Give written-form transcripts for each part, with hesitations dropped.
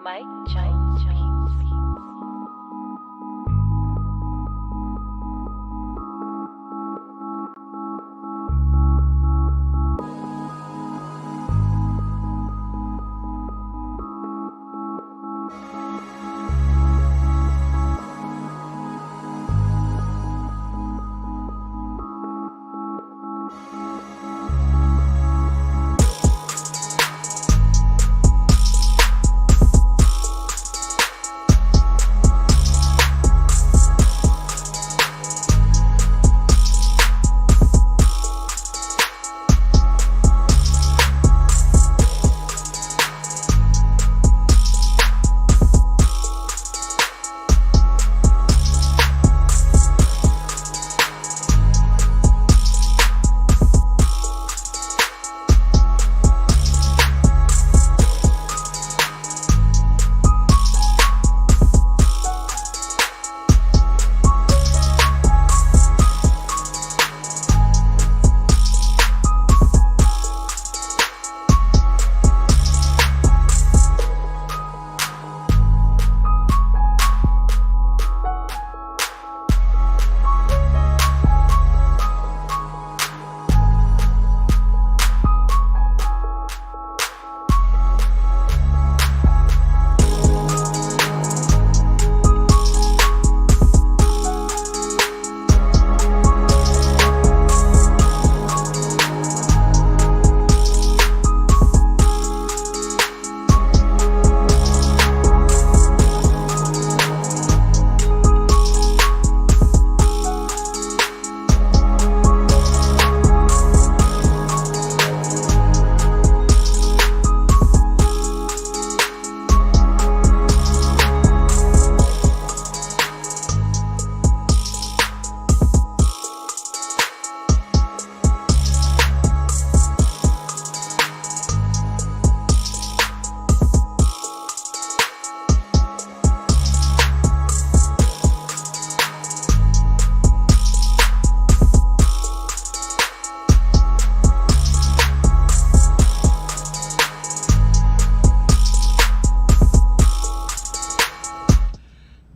Mike Jones Beats.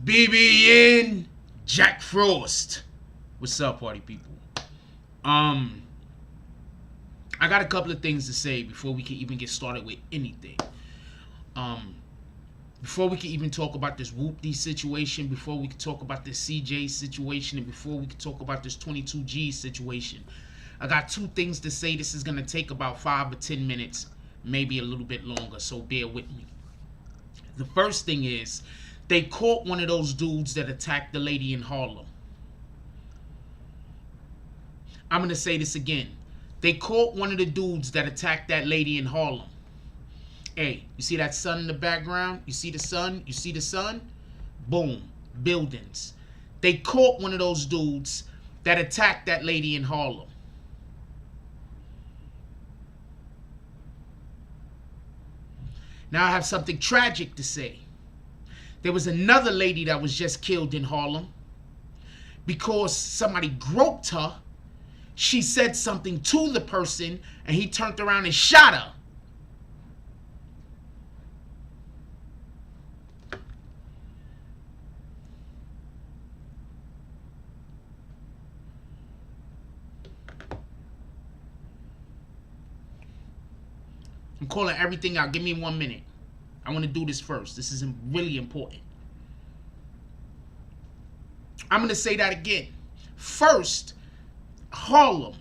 BBN Jack Frost. What's up, party people? I got a couple of things to say before we can even get started with anything. Before we can even talk about this Whoopty situation, before we can talk about this CJ situation, and before we can talk about this 22G situation, I got two things to say. This is gonna take about 5 or 10 minutes, maybe a little bit longer, so bear with me. The first thing is, they caught one of those dudes that attacked the lady in Harlem. I'm going to say this again. They caught one of the dudes that attacked that lady in Harlem. Hey, you see that sun in the background? You see the sun? You see the sun? Boom. Buildings. They caught one of those dudes that attacked that lady in Harlem. Now I have something tragic to say. There was another lady that was just killed in Harlem because somebody groped her. She said something to the person and he turned around and shot her. I'm calling everything out. Give me 1 minute. I want to do this first. This is really important. I'm going to say that again. First, Harlem.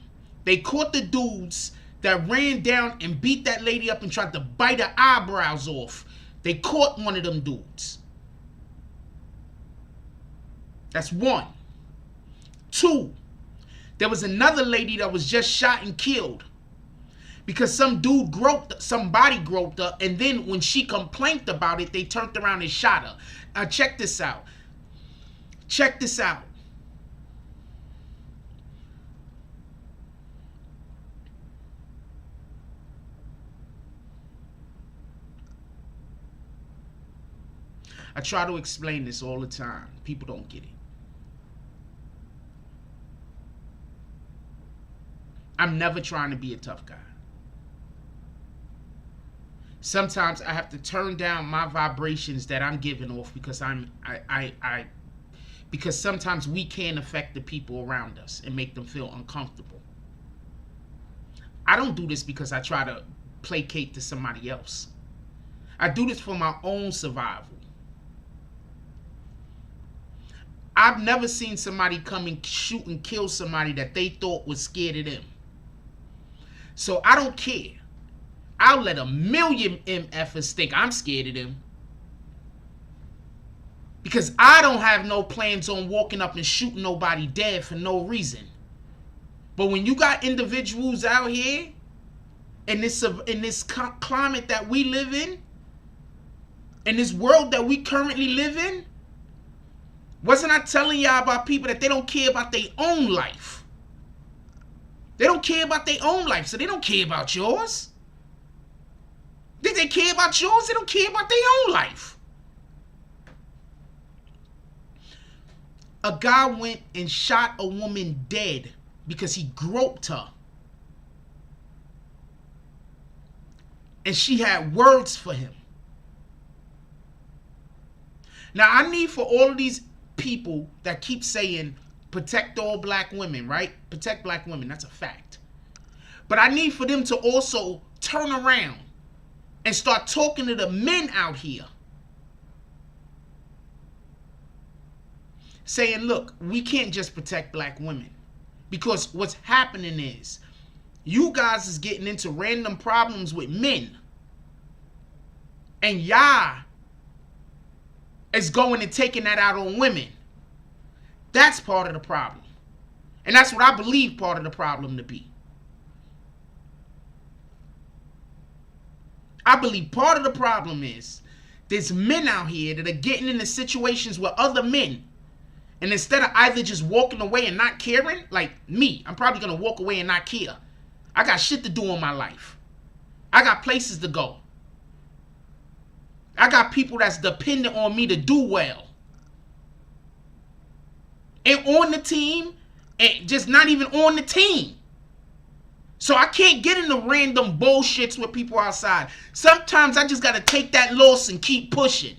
They caught the dudes that ran down and beat that lady up and tried to bite her eyebrows off. They caught one of them dudes. That's one. Two, there was another lady that was just shot and killed because somebody groped her, and then when she complained about it, they turned around and shot her. Now check this out. Check this out. I try to explain this all the time. People don't get it. I'm never trying to be a tough guy. Sometimes I have to turn down my vibrations that I'm giving off because because sometimes we can affect the people around us and make them feel uncomfortable. I don't do this because I try to placate to somebody else. I do this for my own survival. I've never seen somebody come and shoot and kill somebody that they thought was scared of them. So I don't care. I'll let a million MFers think I'm scared of them. Because I don't have no plans on walking up and shooting nobody dead for no reason. But when you got individuals out here in this climate that we live in this world that we currently live in, wasn't I telling y'all about people that they don't care about their own life? They don't care about their own life, so they don't care about yours. Did they care about yours? They don't care about their own life. A guy went and shot a woman dead because he groped her. And she had words for him. Now, I need for all of these people that keep saying, protect all black women, right? Protect black women, that's a fact. But I need for them to also turn around and start talking to the men out here. Saying, look, we can't just protect black women. Because what's happening is, you guys is getting into random problems with men. And y'all is going and taking that out on women. That's part of the problem. And that's what I believe part of the problem to be. I believe part of the problem is there's men out here that are getting into situations with other men. And instead of either just walking away and not caring, like me, I'm probably going to walk away and not care. I got shit to do in my life. I got places to go. I got people that's dependent on me to do well. And on the team, and just not even on the team. So I can't get into random bullshits with people outside. Sometimes I just got to take that loss and keep pushing.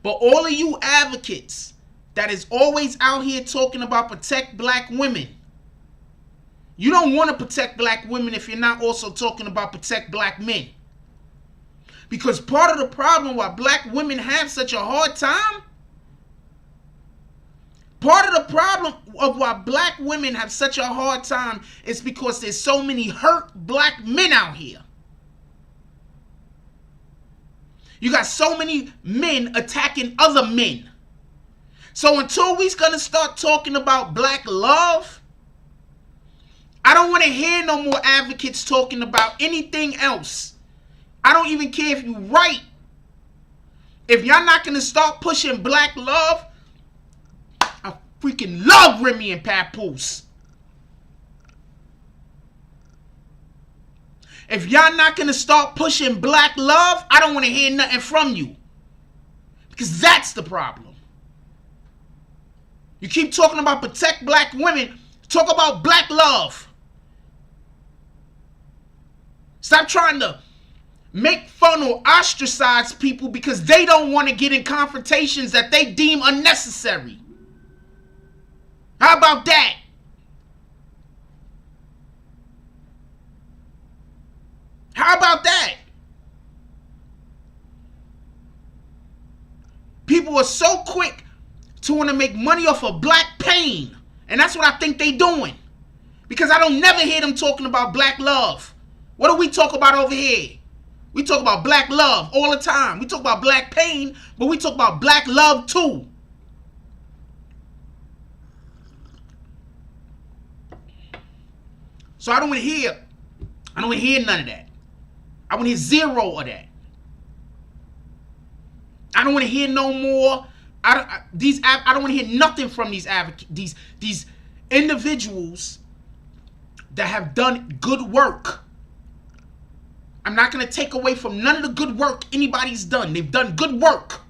But all of you advocates that is always out here talking about protect black women, you don't want to protect black women if you're not also talking about protect black men. Because part of the problem why black women have such a hard time, part of the problem of why black women have such a hard time is because there's so many hurt black men out here. You got so many men attacking other men. So until we're going to start talking about black love, I don't want to hear no more advocates talking about anything else. I don't even care if you right. If y'all not going to start pushing black love, I freaking love Remy and Papoose. If y'all not going to start pushing black love, I don't want to hear nothing from you. Because that's the problem. You keep talking about protect black women, talk about black love. Stop trying to make fun or ostracize people because they don't want to get in confrontations that they deem unnecessary. How about that? How about that? People are so quick to want to make money off of black pain. And that's what I think they doing. Because I don't never hear them talking about black love. What do we talk about over here? We talk about black love all the time. We talk about black pain, but we talk about black love too. So I don't want to hear none of that. I want to hear zero of that. I don't want to hear no more. I don't want to hear nothing from these advocates, these individuals that have done good work. I'm not going to take away from none of the good work anybody's done. They've done good work.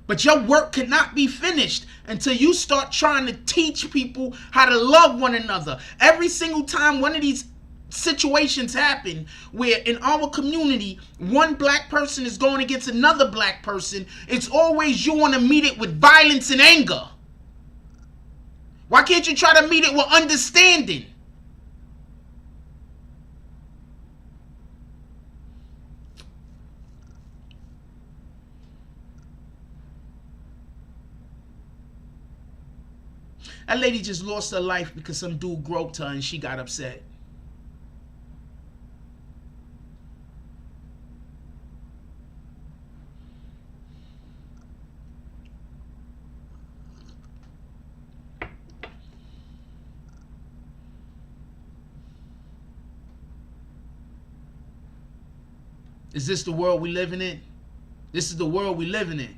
But your work cannot be finished until you start trying to teach people how to love one another. Every single time one of these situations happen where in our community one black person is going against another black person, it's always you want to meet it with violence and anger. Why can't you try to meet it with understanding? That lady just lost her life because some dude groped her and she got upset. Is this the world we living in? This is the world we living in.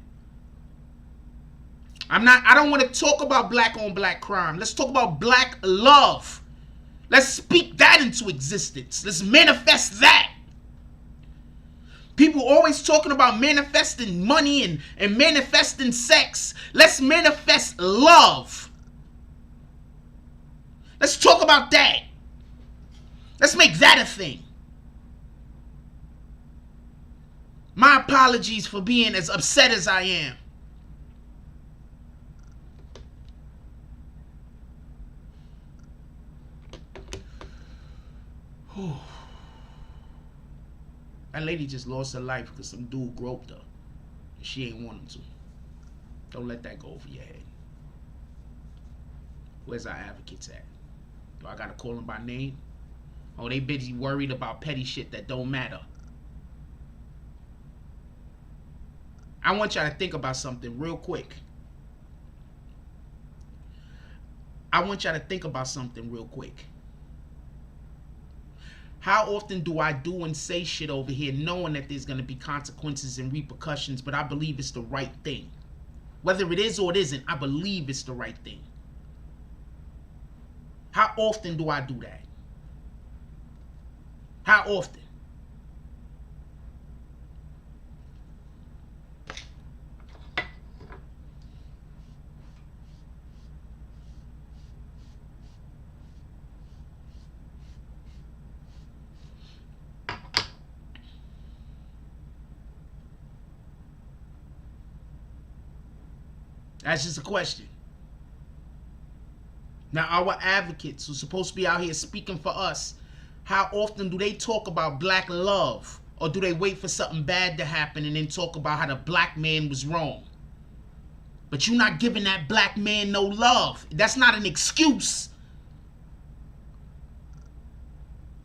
I don't want to talk about black on black crime. Let's talk about black love. Let's speak that into existence. Let's manifest that. People always talking about manifesting money and manifesting sex. Let's manifest love. Let's talk about that. Let's make that a thing. My apologies for being as upset as I am. That lady just lost her life because some dude groped her. She ain't want him to. Don't let that go over your head. Where's our advocates at? Do I gotta call them by name? Oh, they busy worried about petty shit that don't matter. I want y'all to think about something real quick. I want y'all to think about something real quick. How often do I do and say shit over here knowing that there's going to be consequences and repercussions, but I believe it's the right thing? Whether it is or it isn't, I believe it's the right thing. How often do I do that? How often? That's just a question. Now, our advocates who are supposed to be out here speaking for us, how often do they talk about black love? Or do they wait for something bad to happen and then talk about how the black man was wrong? But you're not giving that black man no love. That's not an excuse.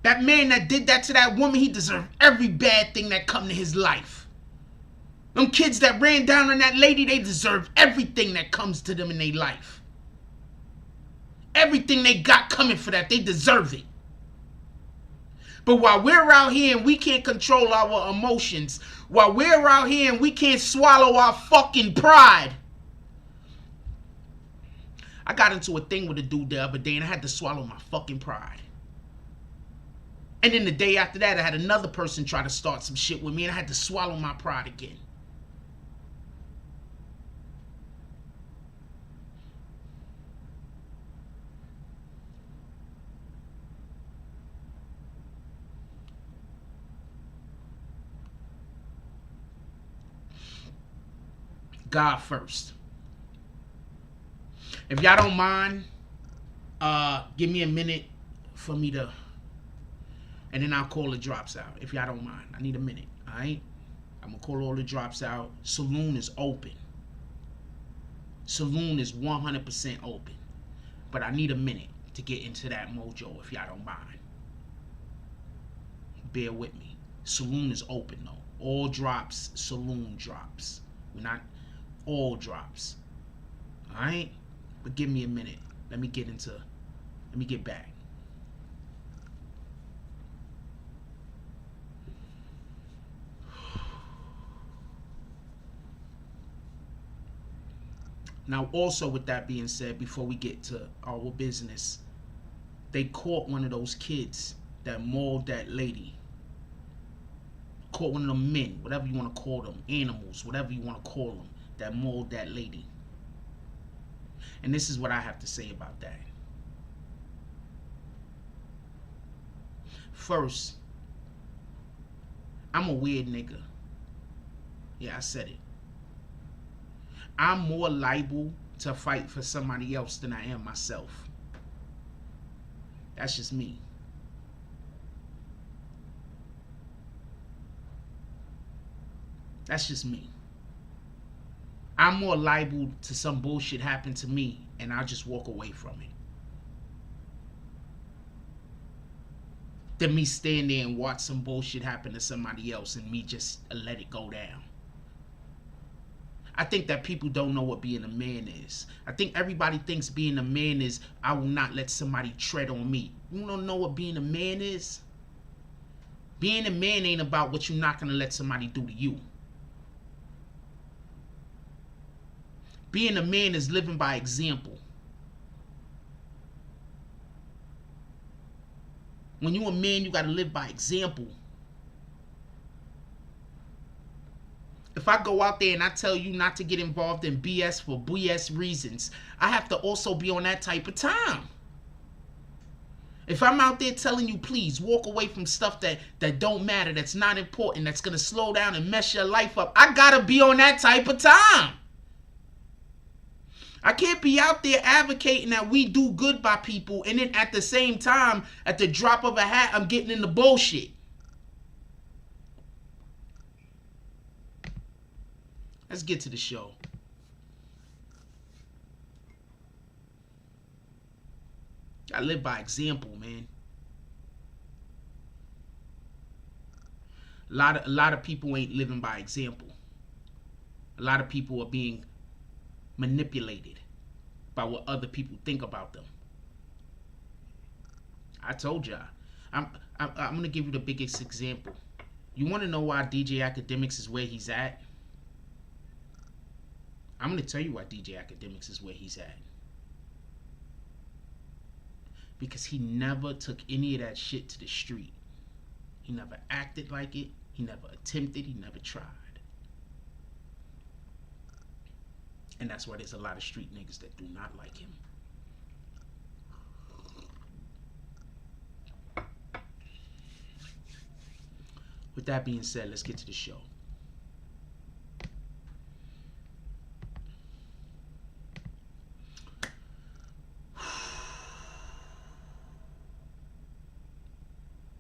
That man that did that to that woman, he deserved every bad thing that come to his life. Them kids that ran down on that lady, they deserve everything that comes to them in their life. Everything they got coming for that, they deserve it. But while we're out here and we can't control our emotions, while we're out here and we can't swallow our fucking pride. I got into a thing with a dude the other day and I had to swallow my fucking pride. And then the day after that, I had another person try to start some shit with me and I had to swallow my pride again. God first. If y'all don't mind, give me a minute for me to, and then I'll call the drops out. If y'all don't mind, I need a minute. All right, I'm gonna call all the drops out. Saloon is open. Saloon is 100% open, but I need a minute to get into that mojo. If y'all don't mind, bear with me. Saloon is open though. All drops, saloon drops. We're not all drops. Alright? But give me a minute. Let me get back. Now also with that being said, before we get to our business, they caught one of those kids that mauled that lady. Caught one of them men, whatever you want to call them, animals, whatever you want to call them, that mold that lady. And this is what I have to say about that. First, I'm a weird nigga. Yeah, I said it. I'm more liable to fight for somebody else than I am myself. That's just me. That's just me. I'm more liable to some bullshit happen to me, and I'll just walk away from it, than me stand there and watch some bullshit happen to somebody else and me just let it go down. I think that people don't know what being a man is. I think everybody thinks being a man is, I will not let somebody tread on me. You don't know what being a man is? Being a man ain't about what you're not going to let somebody do to you. Being a man is living by example. When you're a man, you got to live by example. If I go out there and I tell you not to get involved in BS for BS reasons, I have to also be on that type of time. If I'm out there telling you, please walk away from stuff that don't matter, that's not important, that's going to slow down and mess your life up, I got to be on that type of time. I can't be out there advocating that we do good by people, and then at the same time, at the drop of a hat, I'm getting into bullshit. Let's get to the show. I live by example, man. A lot of people ain't living by example. A lot of people are being manipulated by what other people think about them. I told y'all. I'm gonna give you the biggest example. You want to know why DJ Academics is where he's at? I'm gonna tell you why DJ Academics is where he's at. Because he never took any of that shit to the street. He never acted like it. He never attempted. He never tried. And that's why there's a lot of street niggas that do not like him. With that being said, let's get to the show.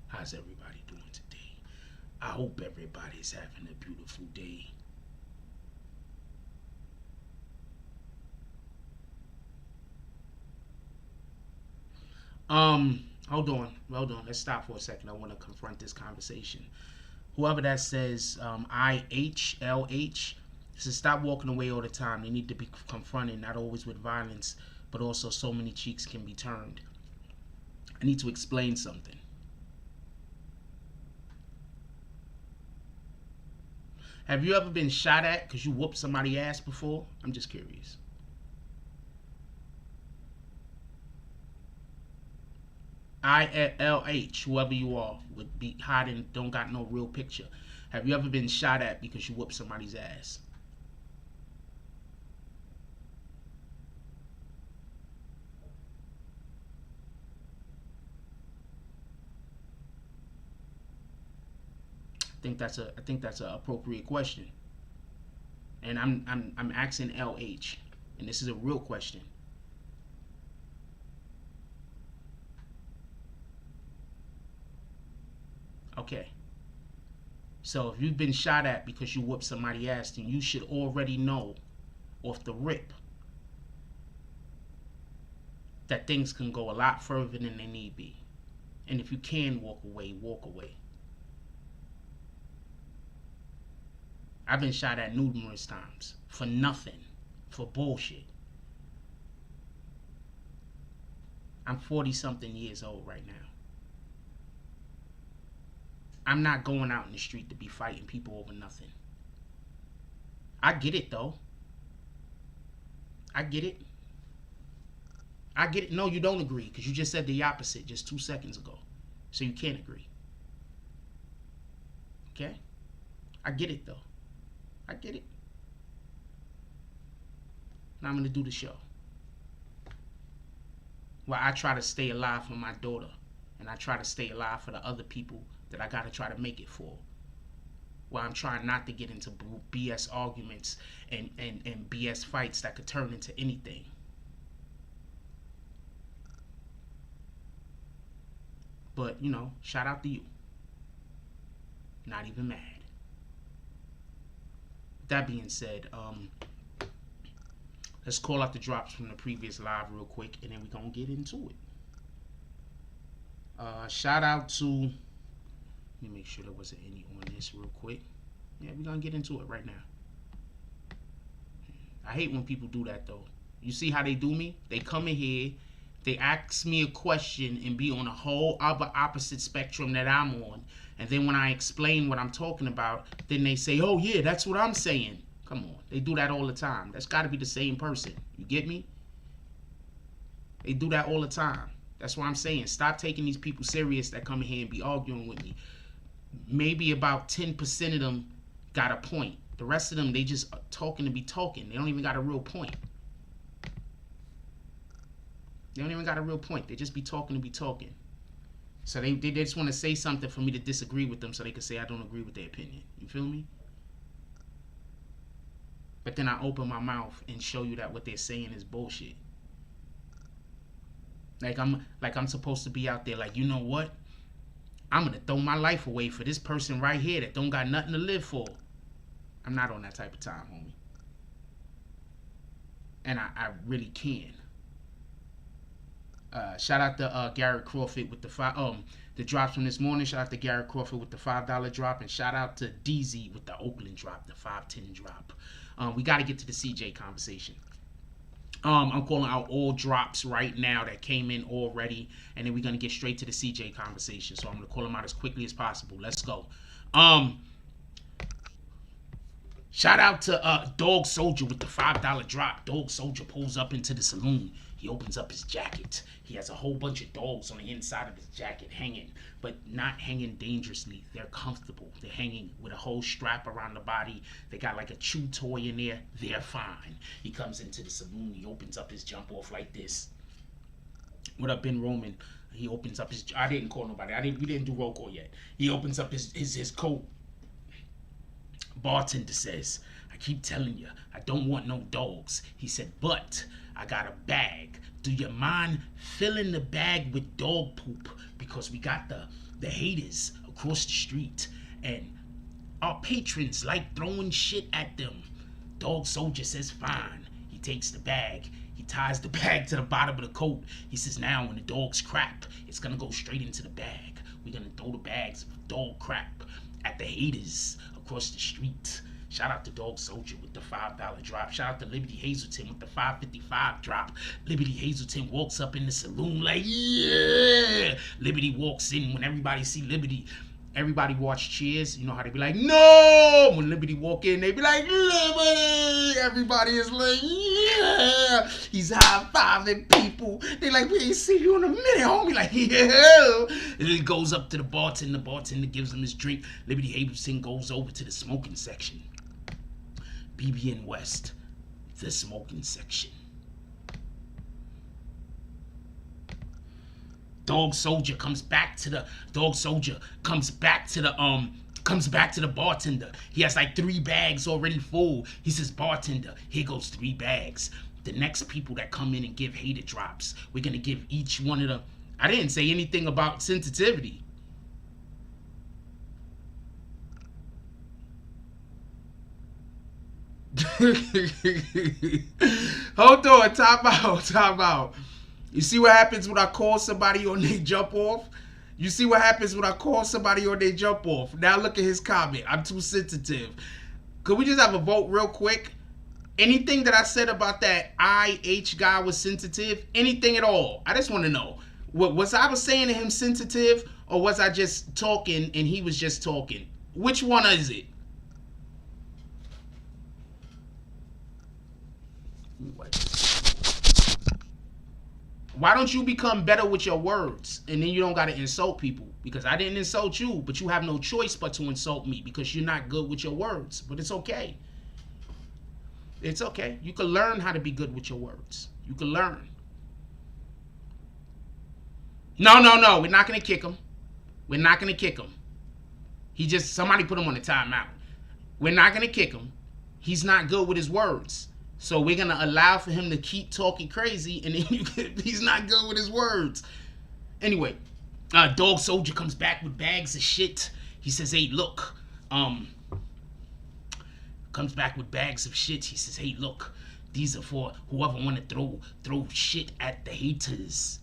How's everybody doing today? I hope everybody's having a beautiful day. Hold on. Let's stop for a second. I want to confront this conversation. Whoever that says IHLH, says stop walking away all the time. They need to be confronted, not always with violence, but also so many cheeks can be turned. I need to explain something. Have you ever been shot at because you whooped somebody's ass before? I'm just curious. ILH, whoever you are, would be hiding, don't got no real picture. Have you ever been shot at because you whooped somebody's ass? I think that's an appropriate question. And I'm asking LH, and this is a real question. Okay. So if you've been shot at because you whooped somebody's ass, then you should already know off the rip that things can go a lot further than they need be. And if you can walk away, walk away. I've been shot at numerous times for nothing, for bullshit. I'm 40-something years old right now. I'm not going out in the street to be fighting people over nothing. I get it, though. I get it. I get it. No, you don't agree, because you just said the opposite just 2 seconds ago. So you can't agree. Okay? I get it, though. I get it. and I'm going to do the show. Well, I try to stay alive for my daughter, and I try to stay alive for the other people that I got to try to make it for. Well, I'm trying not to get into BS arguments and BS fights that could turn into anything. But, you know, shout out to you. Not even mad. That being said, let's call out the drops from the previous live real quick, and then we're going to get into it. Shout out to, let me make sure there wasn't any on this real quick. Yeah, we're going to get into it right now. I hate when people do that, though. You see how they do me? They come in here, they ask me a question and be on a whole opposite spectrum that I'm on. And then when I explain what I'm talking about, then they say, oh yeah, that's what I'm saying. Come on. They do that all the time. That's got to be the same person. You get me? They do that all the time. That's why I'm saying, stop taking these people serious that come in here and be arguing with me. Maybe about 10% of them got a point. The rest of them, they just talking to be talking. They don't even got a real point. They don't even got a real point. They just be talking to be talking. So they just want to say something for me to disagree with them so they can say I don't agree with their opinion. You feel me? But then I open my mouth and show you that what they're saying is bullshit. Like I'm supposed to be out there like, you know what? I'm going to throw my life away for this person right here that don't got nothing to live for. I'm not on that type of time, homie. And I really can. Shout out to Garrett Crawford with the drops from this morning. Shout out to Garrett Crawford with the $5 drop, and shout out to DZ with the Oakland drop, the 510 drop. We got to get to the CJ conversation. I'm calling out all drops right now that came in already, and then we're gonna get straight to the CJ conversation. So I'm gonna call them out as quickly as possible. Let's go. Shout out to Dog Soldier with the $5 drop. Dog Soldier pulls up into the saloon. He opens up his jacket. He has a whole bunch of dogs on the inside of his jacket hanging, but not hanging dangerously. They're comfortable. They're hanging with a whole strap around the body. They got like a chew toy in there. They're fine. He comes into the saloon. He opens up his jump off like this. What up, Ben Roman? He opens up his... I didn't call nobody. We didn't do roll call yet. He opens up his coat. Bartender says, I keep telling you, I don't want no dogs. He said, but I got a bag. Do you mind filling the bag with dog poop? Because we got the haters across the street, and our patrons like throwing shit at them. Dog Soldier says, fine. He takes the bag. He ties the bag to the bottom of the coat. He says, now when the dog's crap, it's going to go straight into the bag. We're going to throw the bags of dog crap at the haters across the street. Shout out to Dog Soldier with the $5 drop. Shout out to Liberty Hazelton with the $5.55 drop. Liberty Hazelton walks up in the saloon like, yeah. Liberty walks in. When everybody see Liberty, everybody watch Cheers. You know how they be like, no. When Liberty walk in, they be like, Liberty. Everybody is like, yeah. He's high-fiving people. They like, we ain't seen you in a minute, homie. Like, yeah. And then he goes up to the bartender. The bartender gives him his drink. Liberty Hazelton goes over to the smoking section. BBN West, the smoking section. Dog Soldier comes back to the bartender. He has like 3 bags already full. He says, bartender, here goes 3 bags. The next people that come in and give hater drops, we're gonna give each one of them. I didn't say anything about sensitivity. Hold on, time out. You see what happens when I call somebody on they jump off? You see what happens when I call somebody on they jump off? Now look at his comment. I'm too sensitive. Could we just have a vote real quick? Anything that I said about that IH guy was sensitive? Anything at all? I just want to know. Was I saying to him sensitive, or was I just talking and he was just talking? Which one is it? Why don't you become better with your words, and then you don't got to insult people? Because I didn't insult you, but you have no choice but to insult me because you're not good with your words. But it's okay. It's okay. You can learn how to be good with your words. You can learn. No. We're not going to kick him. We're not going to kick him. Somebody put him on the timeout. We're not going to kick him. He's not good with his words. So we're going to allow for him to keep talking crazy, and then he's not good with his words. Anyway, Dog Soldier comes back with bags of shit. He says, hey, look. Comes back with bags of shit. He says, hey, look. These are for whoever want to throw shit at the haters.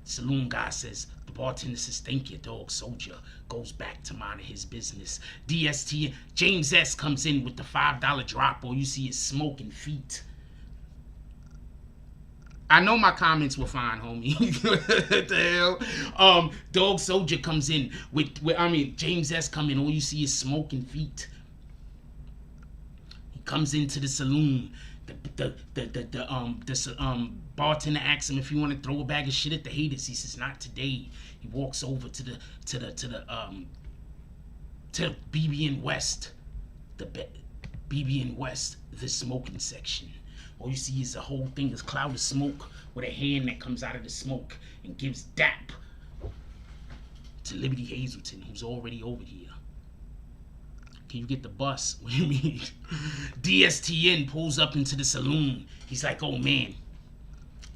Saloon guy says, the bartender says, thank you, Dog Soldier. Goes back to minding his business. DST, James S comes in with the $5 drop. All you see is smoking feet. I know my comments were fine, homie. What the hell? Dog Soldier comes in with James S come in. All you see is smoking feet. He comes into the saloon. The bartender asks him if you want to throw a bag of shit at the haters. He says, not today. He walks over to the BBN West, BBN West, the smoking section. All you see is a whole thing, this cloud of smoke with a hand that comes out of the smoke and gives dap to Liberty Hazleton, who's already over here. Can you get the bus? What do you mean? DSTN pulls up into the saloon. He's like, oh man,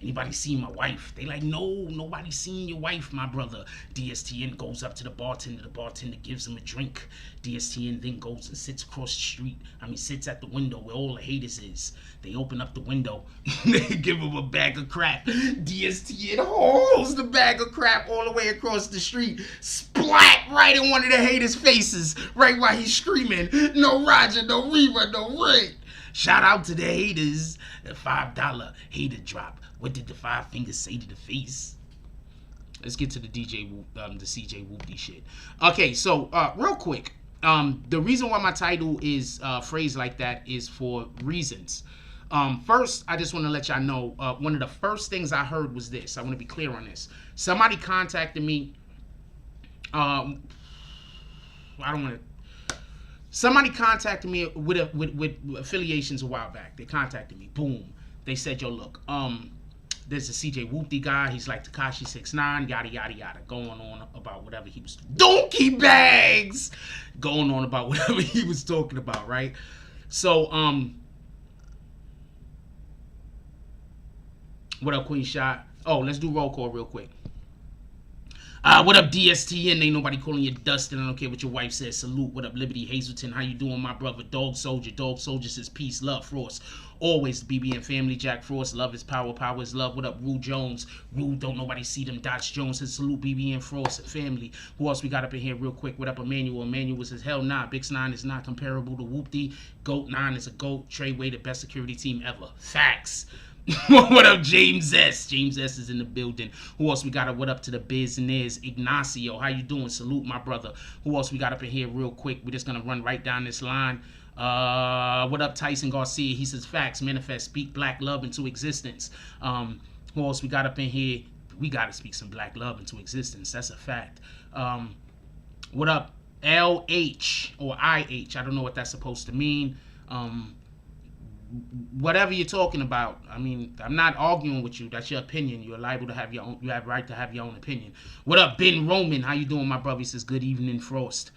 anybody seen my wife? They like, no, nobody seen your wife, my brother. DSTN goes up to the bartender. The bartender gives him a drink. DSTN then goes and sits across the street. Sits at the window where all the haters is. They open up the window. They give him a bag of crap. DSTN hauls the bag of crap all the way across the street. Splat right in one of the haters' faces. Right while he's screaming, no Roger, no Reba, no Rick. Shout out to the haters. The $5 hater drop. What did the 5 fingers say to the face? Let's get to the CJ Whoopty shit. Okay, so real quick. The reason why my title is phrased like that is for reasons. First, I just want to let y'all know, one of the first things I heard was this. I want to be clear on this. Somebody contacted me. Somebody contacted me with affiliations a while back. They contacted me. Boom. They said, yo, look, there's a CJ Whoopty guy. He's like Tekashi 6ix9ine, yada, yada, yada. Going on about whatever he was... Donkey bags! Going on about whatever he was talking about, right? So, what up, Queen Shot? Oh, let's do roll call real quick. What up, DSTN? Ain't nobody calling you Dustin. I don't care what your wife says. Salute. What up, Liberty Hazleton? How you doing, my brother? Dog Soldier. Dog Soldier says peace, love, Frost. Always the BBN family. Jack Frost. Love is power. Power is love. What up, Rue Jones? Rue, don't nobody see them. Dodge Jones says salute, BBN Frost and family. Who else we got up in here real quick? What up, Emmanuel? Emmanuel says hell nah. BBNNETWORK is not comparable to Whoopty. Goat 9 is a goat. Treyway, the best security team ever. Facts. What up, James S? James S is in the building. Who else we got? What up to the business? Ignacio, how you doing? Salute, my brother. Who else we got up in here real quick? We're just gonna run right down this line. What up, Tyson Garcia? He says facts, manifest, speak black love into existence. Who else we got up in here? We gotta speak some black love into existence. That's a fact. What up, LH or IH? I don't know what that's supposed to mean. Whatever you're talking about, I'm not arguing with you. That's your opinion. You're liable to have your own. You have right to have your own opinion. What up, Ben Roman? How you doing, my brother? He says good evening, Frost.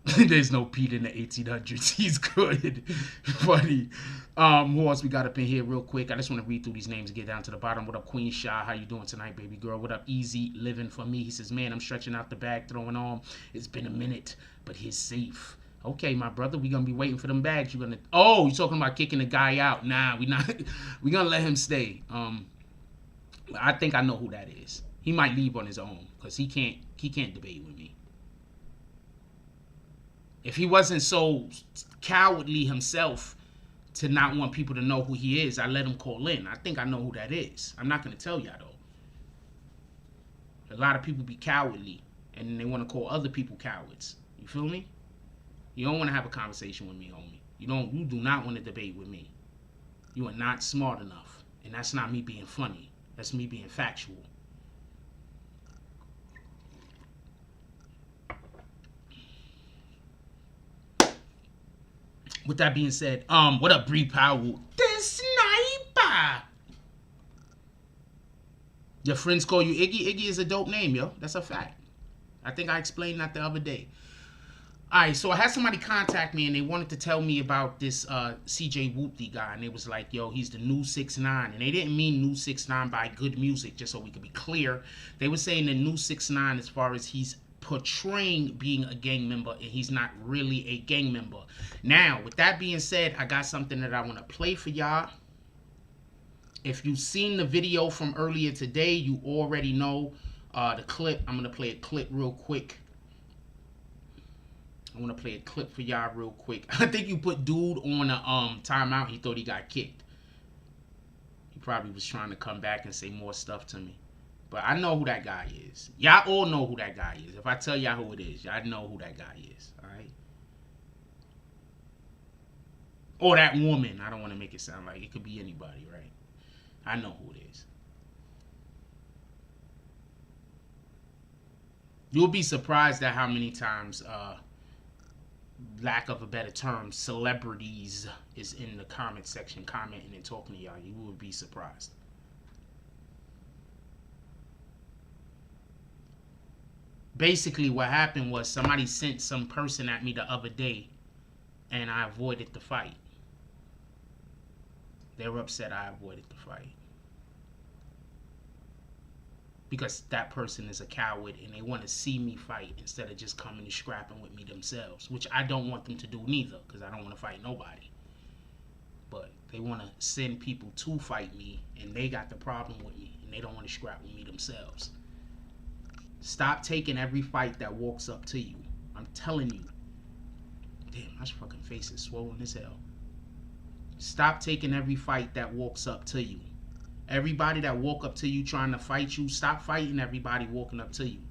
There's no Pete in the 1800s. He's good. Funny. Who else we got up in here real quick? I just want to read through these names and get down to the bottom. What up, Queen Sha? How you doing tonight, baby girl? What up, Easy Living for me? He says, man, I'm stretching out the bag, throwing on. It's been a minute, but he's safe. Okay, my brother, we're going to be waiting for them bags. You're talking about kicking the guy out. Nah, we're going to let him stay. I think I know who that is. He might leave on his own because he can't debate with me. If he wasn't so cowardly himself to not want people to know who he is, I let him call in. I think I know who that is. I'm not going to tell y'all, though. A lot of people be cowardly, and they want to call other people cowards. You feel me? You don't want to have a conversation with me, homie. You do not want to debate with me. You are not smart enough. And that's not me being funny. That's me being factual. with that being said, what up, Bree Powell? The sniper. Your friends call you Iggy. Iggy is a dope name, yo. That's a fact. I think I explained that the other day. Alright, so I had somebody contact me and they wanted to tell me about this CJ Whoopty guy, and they was like, yo, he's the new 6ix9ine. And they didn't mean new 6ix9ine by good music, just so we could be clear. They were saying the new 6ix9ine as far as he's portraying being a gang member, and he's not really a gang member. Now, with that being said, I got something that I want to play for y'all. If you've seen the video from earlier today, you already know the clip. I'm going to play a clip real quick. I want to play a clip for y'all real quick. I think you put dude on a timeout. He thought he got kicked. He probably was trying to come back and say more stuff to me. But I know who that guy is. Y'all all know who that guy is. If I tell y'all who it is, y'all know who that guy is. Alright? Or that woman. I don't want to make it sound like it could be anybody, right? I know who it is. You'll be surprised at how many times, lack of a better term, celebrities is in the comment section commenting and talking to y'all. You would be surprised. Basically, what happened was somebody sent some person at me the other day, and I avoided the fight. They were upset I avoided the fight. Because that person is a coward and they want to see me fight instead of just coming and scrapping with me themselves. Which I don't want them to do neither, because I don't want to fight nobody. But they want to send people to fight me, and they got the problem with me, and they don't want to scrap with me themselves. Stop taking every fight that walks up to you. I'm telling you. Damn, my fucking face is swollen as hell. Stop taking every fight that walks up to you. Everybody that walk up to you trying to fight you, stop fighting everybody walking up to you.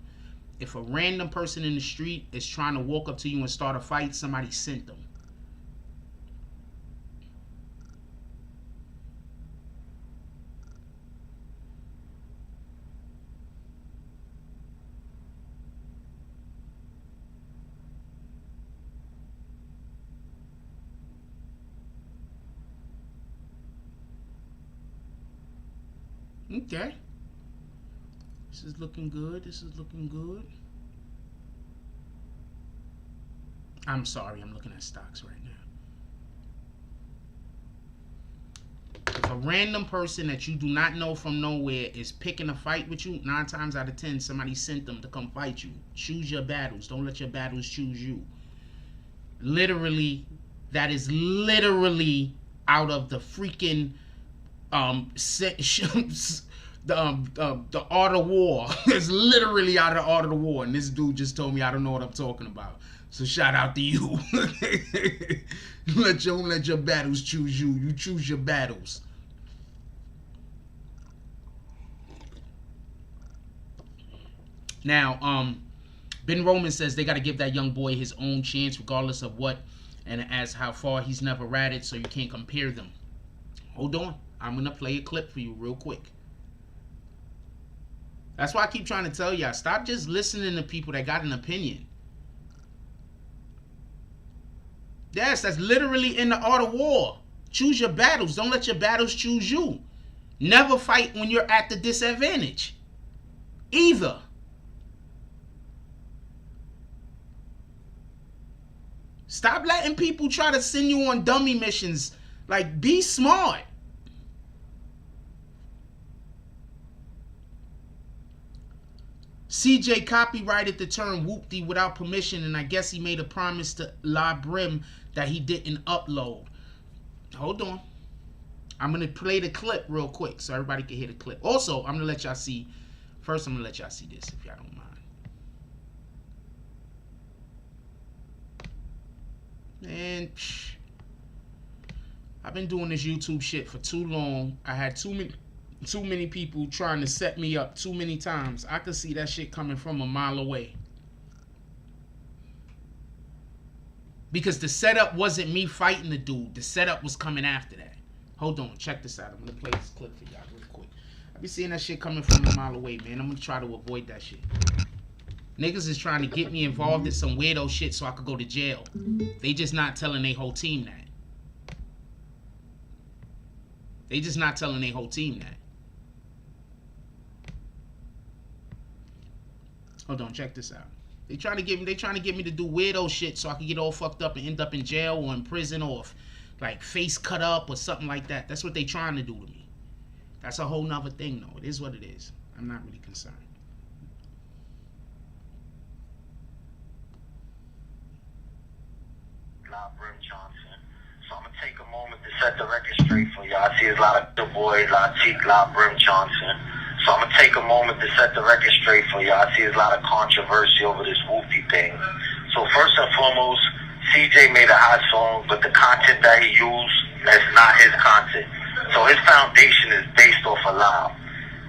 If a random person in the street is trying to walk up to you and start a fight, somebody sent them. Okay. This is looking good. This is looking good. I'm sorry. I'm looking at stocks right now. If a random person that you do not know from nowhere is picking a fight with you, 9 times out of 10, somebody sent them to come fight you. Choose your battles. Don't let your battles choose you. Literally, that is literally out of the freaking the art of war. It's literally out of the art of the war, and this dude just told me I don't know what I'm talking about. So shout out to you. Don't let your battles choose you. You choose your battles. Now, Ben Roman says they got to give that young boy his own chance, regardless of what and as how far he's never ratted, so you can't compare them. Hold on. I'm going to play a clip for you real quick. That's why I keep trying to tell y'all, stop just listening to people that got an opinion. Yes, that's literally in the art of war. Choose your battles. Don't let your battles choose you. Never fight when you're at the disadvantage. Either. Stop letting people try to send you on dummy missions. Like, be smart. CJ copyrighted the term Whoopty without permission, and I guess he made a promise to La Brim that he didn't upload. Hold on. I'm going to play the clip real quick so everybody can hear the clip. Also, I'm going to let y'all see. First, I'm going to let y'all see this if y'all don't mind. And I've been doing this YouTube shit for too long. I had too many people trying to set me up too many times. I could see that shit coming from a mile away. Because the setup wasn't me fighting the dude. The setup was coming after that. Hold on. Check this out. I'm going to play this clip for y'all real quick. I be seeing that shit coming from a mile away, man. I'm going to try to avoid that shit. Niggas is trying to get me involved in some weirdo shit so I could go to jail. They just not telling their whole team that. They just not telling their whole team that. Hold on, check this out. They trying to get me to do weirdo shit so I can get all fucked up and end up in jail or in prison or like face cut up or something like that. That's what they trying to do to me. That's a whole nother thing though. It is what it is. I'm not really concerned. So I'm gonna take a moment to set the record straight for y'all. I see there's a lot of good boys, Brim Johnson. So I'm gonna take a moment to set the record straight for y'all. I see there's a lot of controversy over this Whoopty thing. So first and foremost, CJ made a hot song, but the content that he used, that's not his content. So his foundation is based off a lie.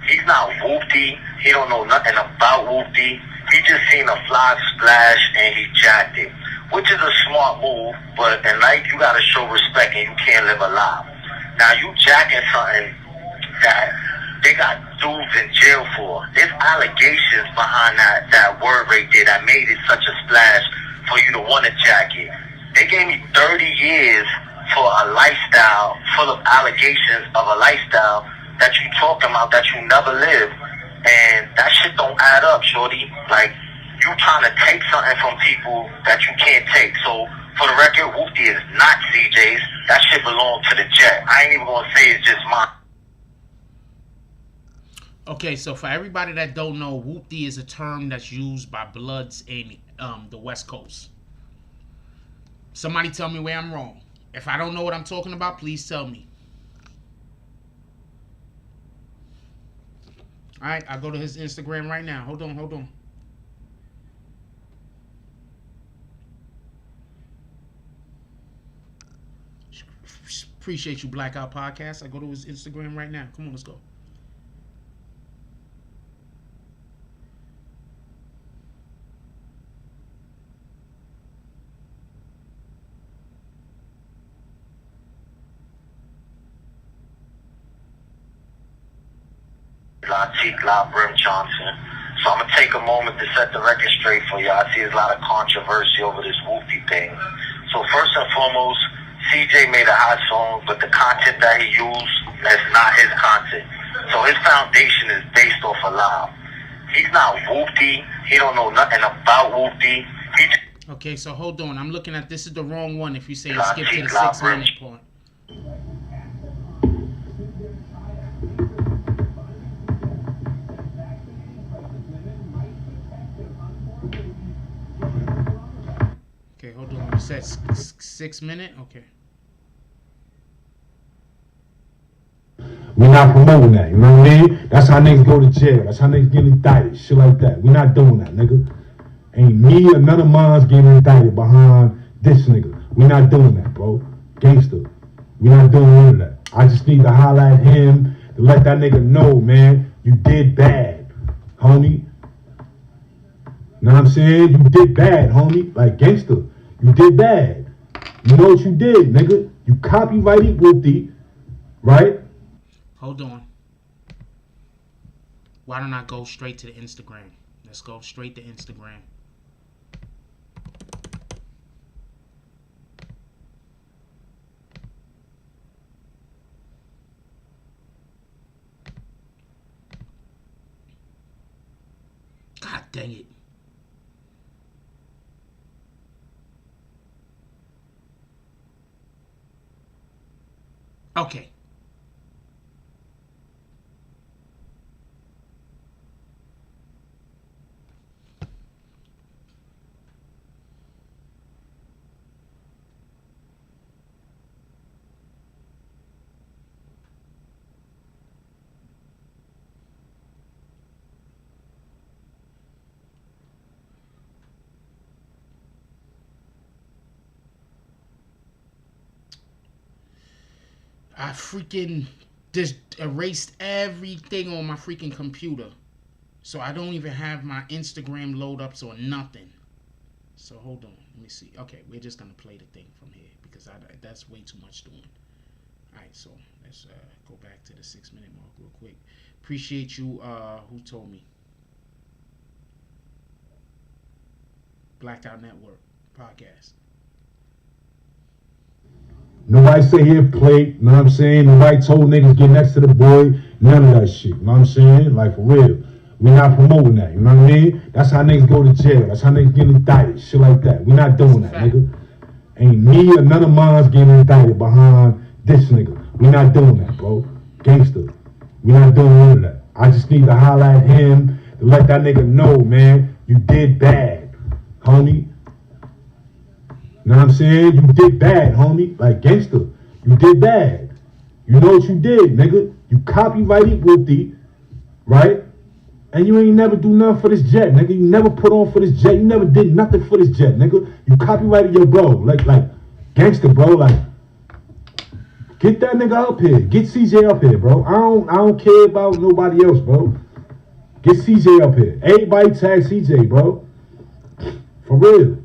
He's not Whoopty. He don't know nothing about Whoopty. He just seen a fly splash and he jacked it, which is a smart move, but in life you gotta show respect and you can't live a lie. Now you jacking something that they got dudes in jail for. There's allegations behind that word right there that made it such a splash for you to want to jack it. They gave me 30 years for a lifestyle full of allegations of a lifestyle that you talking about that you never lived, and that shit don't add up, shorty. Like, you trying to take something from people that you can't take. So, for the record, Whoopty is not CJ's. That shit belongs to the Jet. I ain't even gonna say it's just mine. Okay, so for everybody that don't know, Whoopty is a term that's used by Bloods in the West Coast. Somebody tell me where I'm wrong. If I don't know what I'm talking about, please tell me. Alright, I'll go to his Instagram right now. Hold on. Appreciate you, Blackout Podcast. I go to his Instagram right now. Come on, let's go. Brim Johnson. So I'm gonna take a moment to set the record straight for y'all. I see there's a lot of controversy over this Whoopty thing. So first and foremost, CJ made a hot song, but the content that he used, that's not his content. So his foundation is based off a lie. He's not Whoopty. He don't know nothing about Whoopty. Okay, so hold on. I'm looking at this is the wrong one if you say skip to the 6 minute part. Okay, hold on. You said 6 minute? Okay. We're not promoting that, you know what I mean? That's how niggas go to jail. That's how niggas get indicted, shit like that. We're not doing that, nigga. Ain't me or none of mine's getting indicted behind this nigga. We're not doing that, bro. Gangster. We're not doing none of that. I just need to holler at him to let that nigga know, man, you did bad, homie. Know what I'm saying? You did bad, homie. Like, gangster. You did bad. You know what you did, nigga? You copyrighted Whoopty, right? Hold on. Why don't I go straight to the Instagram? Let's go straight to Instagram. God dang it. Okay. I freaking just erased everything on my freaking computer. So I don't even have my Instagram load ups or nothing. So hold on. Let me see. Okay, we're just going to play the thing from here because that's way too much doing. Alright, so let's go back to the 6 minute mark real quick. Appreciate you who told me. Blackout Network podcast. Nobody say here play, you know what I'm saying? Nobody told niggas get next to the boy, none of that shit, you know what I'm saying? Like, for real. We not promoting that, you know what I mean? That's how niggas go to jail. That's how niggas get indicted, shit like that. We not doing that, nigga. Ain't me or none of mine's getting indicted behind this nigga. We not doing that, bro. Gangster. We not doing none of that. I just need to holler at him to let that nigga know, man, you did bad, homie. You know what I'm saying? You did bad, homie. Like, gangster. You did bad. You know what you did, nigga. You copyrighted Whoopty, right? And you ain't never do nothing for this jet, nigga. You never put on for this jet. You never did nothing for this jet, nigga. You copyrighted your bro. Like, gangster, bro. Like, get that nigga up here. Get CJ up here, bro. I don't care about nobody else, bro. Get CJ up here. Everybody tag CJ, bro. For real.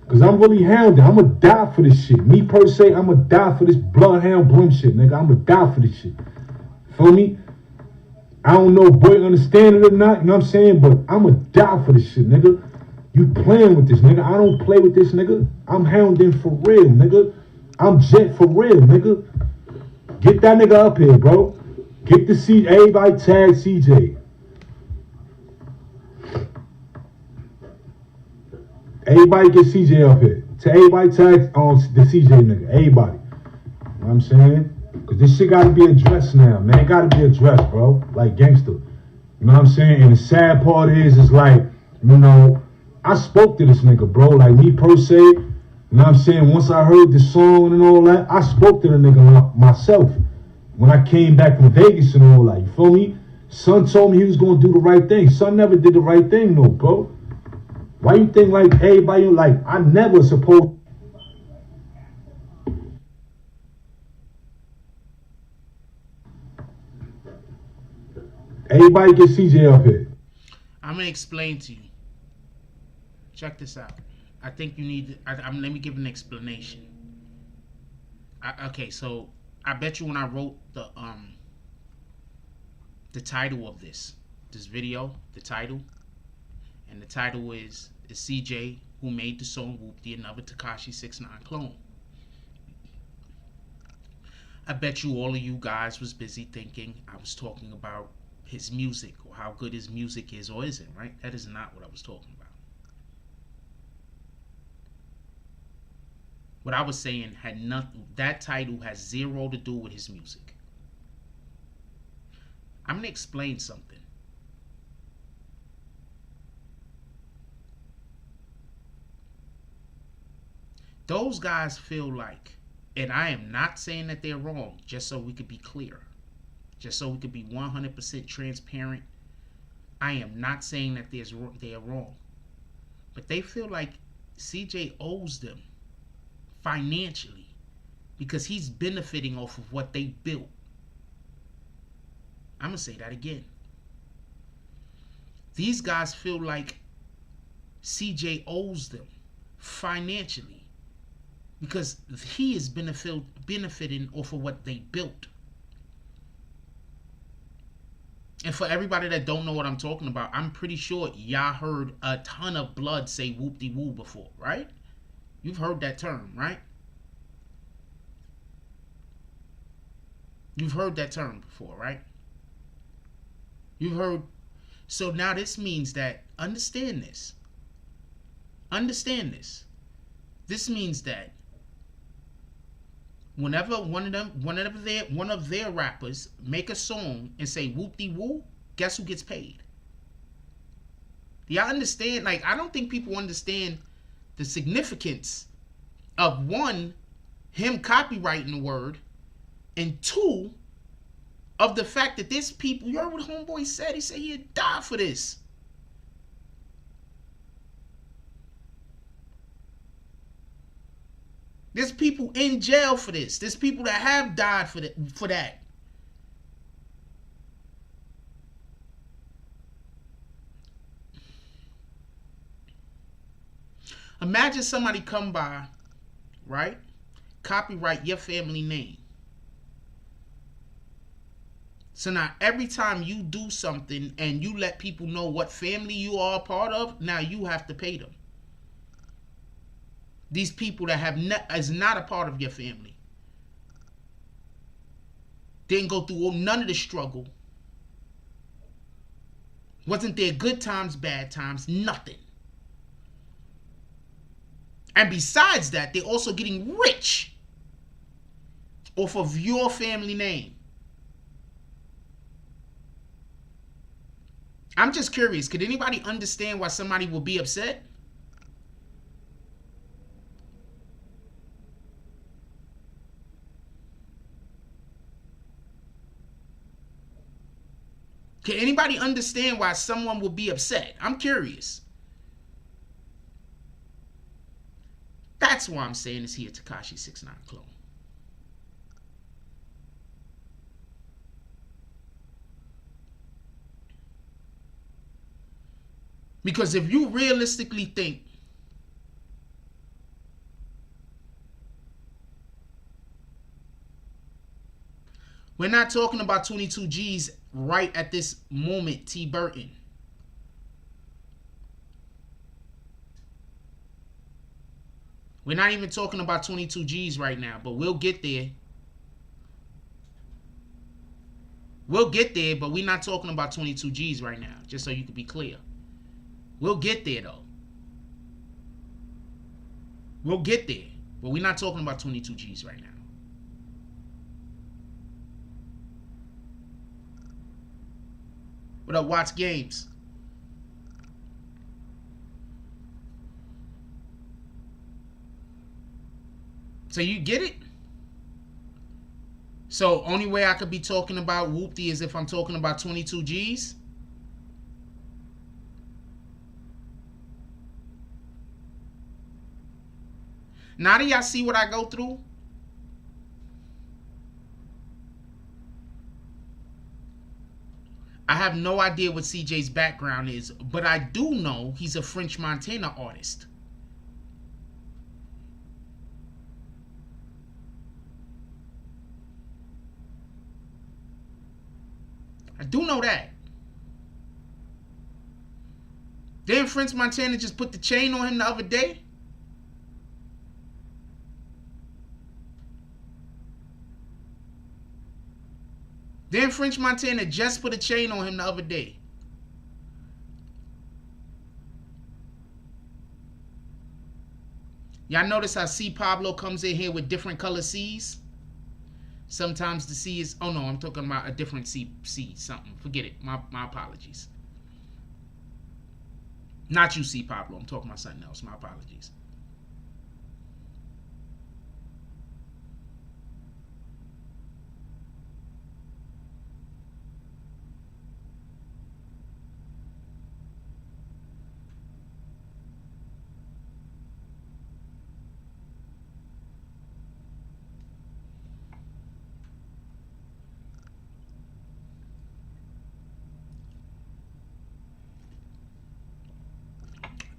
Cause I'm really hounded. I'ma die for this shit. Me per se, I'ma die for this bloodhound bloom shit, nigga. I'ma die for this shit. Feel me? I don't know if boy understand it or not, you know what I'm saying? But I'ma die for this shit, nigga. You playing with this, nigga. I don't play with this, nigga. I'm hounding for real, nigga. I'm jet for real, nigga. Get that nigga up here, bro. Get the C. Everybody tag CJ. Everybody get CJ up here. Everybody tag on the CJ nigga. Everybody. You know what I'm saying? Cause this shit gotta be addressed now, man. It gotta be addressed, bro. Like gangster. You know what I'm saying? And the sad part is like, you know, I spoke to this nigga, bro. Like me per se, you know what I'm saying? Once I heard the song and all that, I spoke to the nigga myself. When I came back from Vegas and all that, you feel me? Son told me he was gonna do the right thing. Son never did the right thing though, bro. Why you think like everybody, like I never supposed. Everybody get CJ up here. I'm gonna explain to you. Check this out. I think you need. Let me give an explanation. Okay, so I bet you when I wrote the title of this video, the title, and the title is CJ who made the song Whoopty, another Tekashi 6ix9ine clone. I bet you all of you guys was busy thinking I was talking about his music or how good his music is or isn't, right? That is not what I was talking about. What I was saying had nothing, that title has zero to do with his music. I'm going to explain something. Those guys feel like, and I am not saying that they're wrong, just so we could be clear. Just so we could be 100% transparent. I am not saying that they're wrong. But they feel like CJ owes them financially because he's benefiting off of what they built. I'm going to say that again. These guys feel like CJ owes them financially because he is benefiting off of what they built. And for everybody that don't know what I'm talking about, I'm pretty sure y'all heard a ton of blood say whoopty woo before, right? You've heard that term, right? You've heard that term before, right? You've heard. So now this means that, understand this. Understand this. This means that whenever one of their rappers make a song and say whoopty woo, guess who gets paid? Do y'all understand? Like, I don't think people understand the significance of one, him copyrighting the word, and two, of the fact that this people, you heard what homeboy said? He said he'd die for this. There's people in jail for this. There's people that have died for that. Imagine somebody come by, right? Copyright your family name. So now every time you do something and you let people know what family you are a part of, now you have to pay them. These people that is not a part of your family. Didn't go through none of the struggle. Wasn't there good times, bad times, nothing. And besides that, they're also getting rich off of your family name. I'm just curious, could anybody understand why somebody will be upset? Can anybody understand why someone will be upset? I'm curious. That's why I'm saying is he a Tekashi 6ix9ine clone. Because if you realistically think we're not talking about 22 G's right at this moment, T. Burton. We're not even talking about 22 G's right now, but we'll get there. We'll get there, but we're not talking about 22 G's right now, just so you can be clear. We'll get there, though. We'll get there, but we're not talking about 22 G's right now. What up, Watch Games? So you get it? So only way I could be talking about Whoopty is if I'm talking about 22 G's? Now do y'all see what I go through? I have no idea what CJ's background is, but I do know he's a French Montana artist. I do know that. Didn't French Montana just put the chain on him the other day? Then French Montana just put a chain on him the other day. Y'all notice how C Pablo comes in here with different color C's? Sometimes the C is, oh no, I'm talking about a different C something. Forget it. My apologies. Not you, C Pablo. I'm talking about something else. My apologies.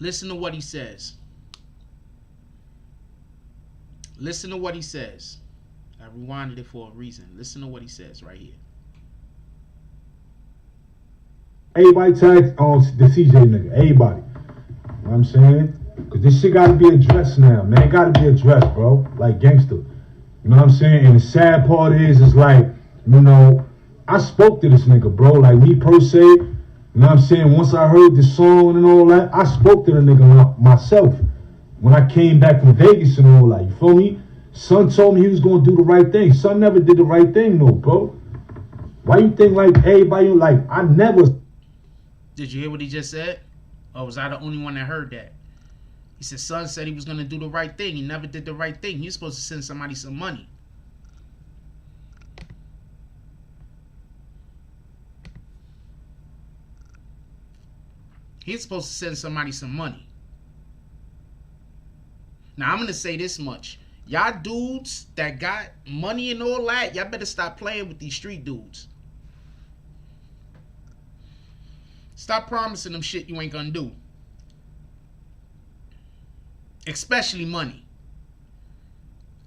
Listen to what he says. Listen to what he says. I rewinded it for a reason. Listen to what he says right here. Everybody tags on the CJ nigga. Everybody. You know what I'm saying? Because this shit got to be addressed now, man. It got to be addressed, bro. Like gangster. You know what I'm saying? And the sad part is like, you know, I spoke to this nigga, bro. Like me per se. You know what I'm saying? Once I heard the song and all that, I spoke to the nigga myself. When I came back from Vegas and all that, you feel me? Son told me he was going to do the right thing. Son never did the right thing, though, bro. Why you think, like, everybody, like, I never... Did you hear what he just said? Or was I the only one that heard that? He said, son said he was going to do the right thing. He never did the right thing. He was supposed to send somebody some money. He's supposed to send somebody some money. Now, I'm going to say this much. Y'all dudes that got money and all that, y'all better stop playing with these street dudes. Stop promising them shit you ain't going to do. Especially money.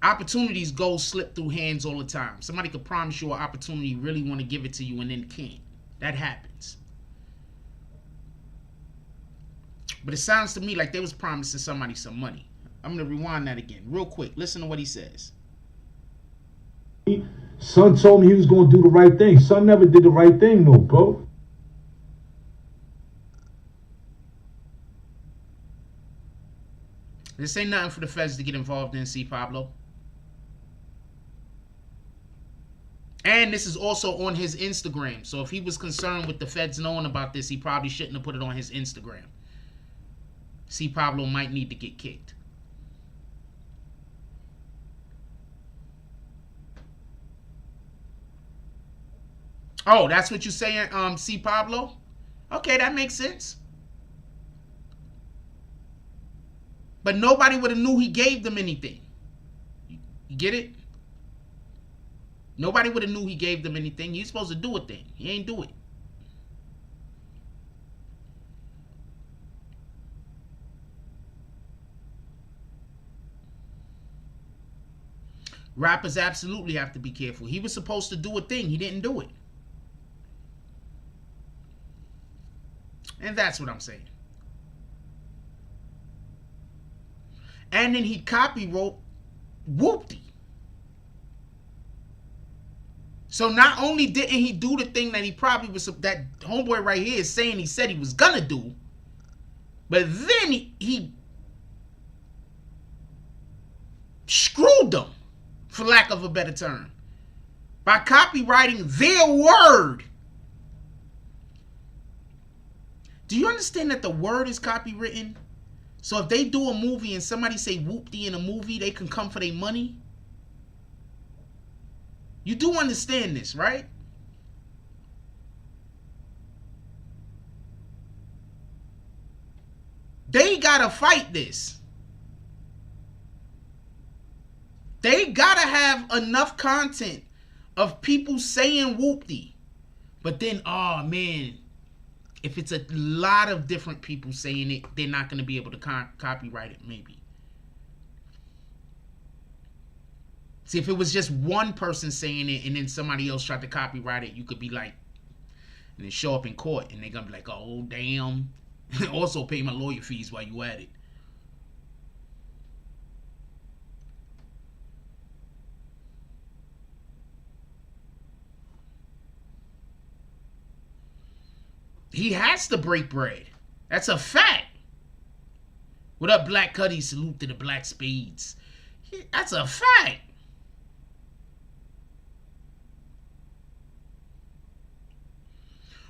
Opportunities go slip through hands all the time. Somebody could promise you an opportunity, really want to give it to you, and then can't. That happens. But it sounds to me like they was promising somebody some money. I'm going to rewind that again real quick. Listen to what he says. Son told me he was gonna do the right thing. Son never did the right thing, no, bro. This ain't nothing for the feds to get involved in, see, Pablo. And this is also on his Instagram. So if he was concerned with the feds knowing about this, he probably shouldn't have put it on his Instagram. See, Pablo might need to get kicked. Oh, that's what you're saying, C. Pablo? Okay, that makes sense. But nobody would have knew he gave them anything. You get it? Nobody would have knew he gave them anything. He's supposed to do a thing. He ain't do it. Rappers absolutely have to be careful. He was supposed to do a thing. He didn't do it. And that's what I'm saying. And then he copywrote Whoopty. So not only didn't he do the thing that he probably was, that homeboy right here is saying he said he was gonna do, but then he screwed them, for lack of a better term, by copywriting their word. Do you understand that the word is copywritten? So if they do a movie and somebody say Whoopty in a movie, they can come for their money? You do understand this, right? They gotta fight this. They gotta have enough content of people saying Whoopty. But then, oh man, if it's a lot of different people saying it, they're not going to be able to copyright it, maybe. See, if it was just one person saying it and then somebody else tried to copyright it, you could be like, and then show up in court and they're going to be like, oh, damn. Also pay my lawyer fees while you at it. He has to break bread. That's a fact. What up, Black Cuddy? Salute to the Black Spades. That's a fact.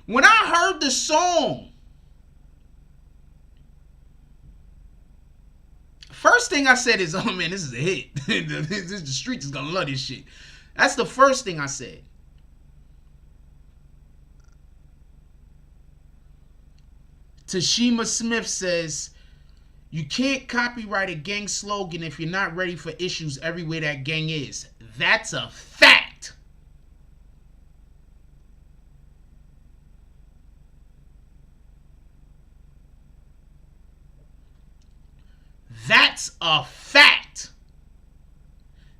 When I heard the song, first thing I said is, oh man, this is a hit. The streets is gonna love this shit. That's the first thing I said. Tashima Smith says, you can't copyright a gang slogan if you're not ready for issues everywhere that gang is. That's a fact. That's a fact.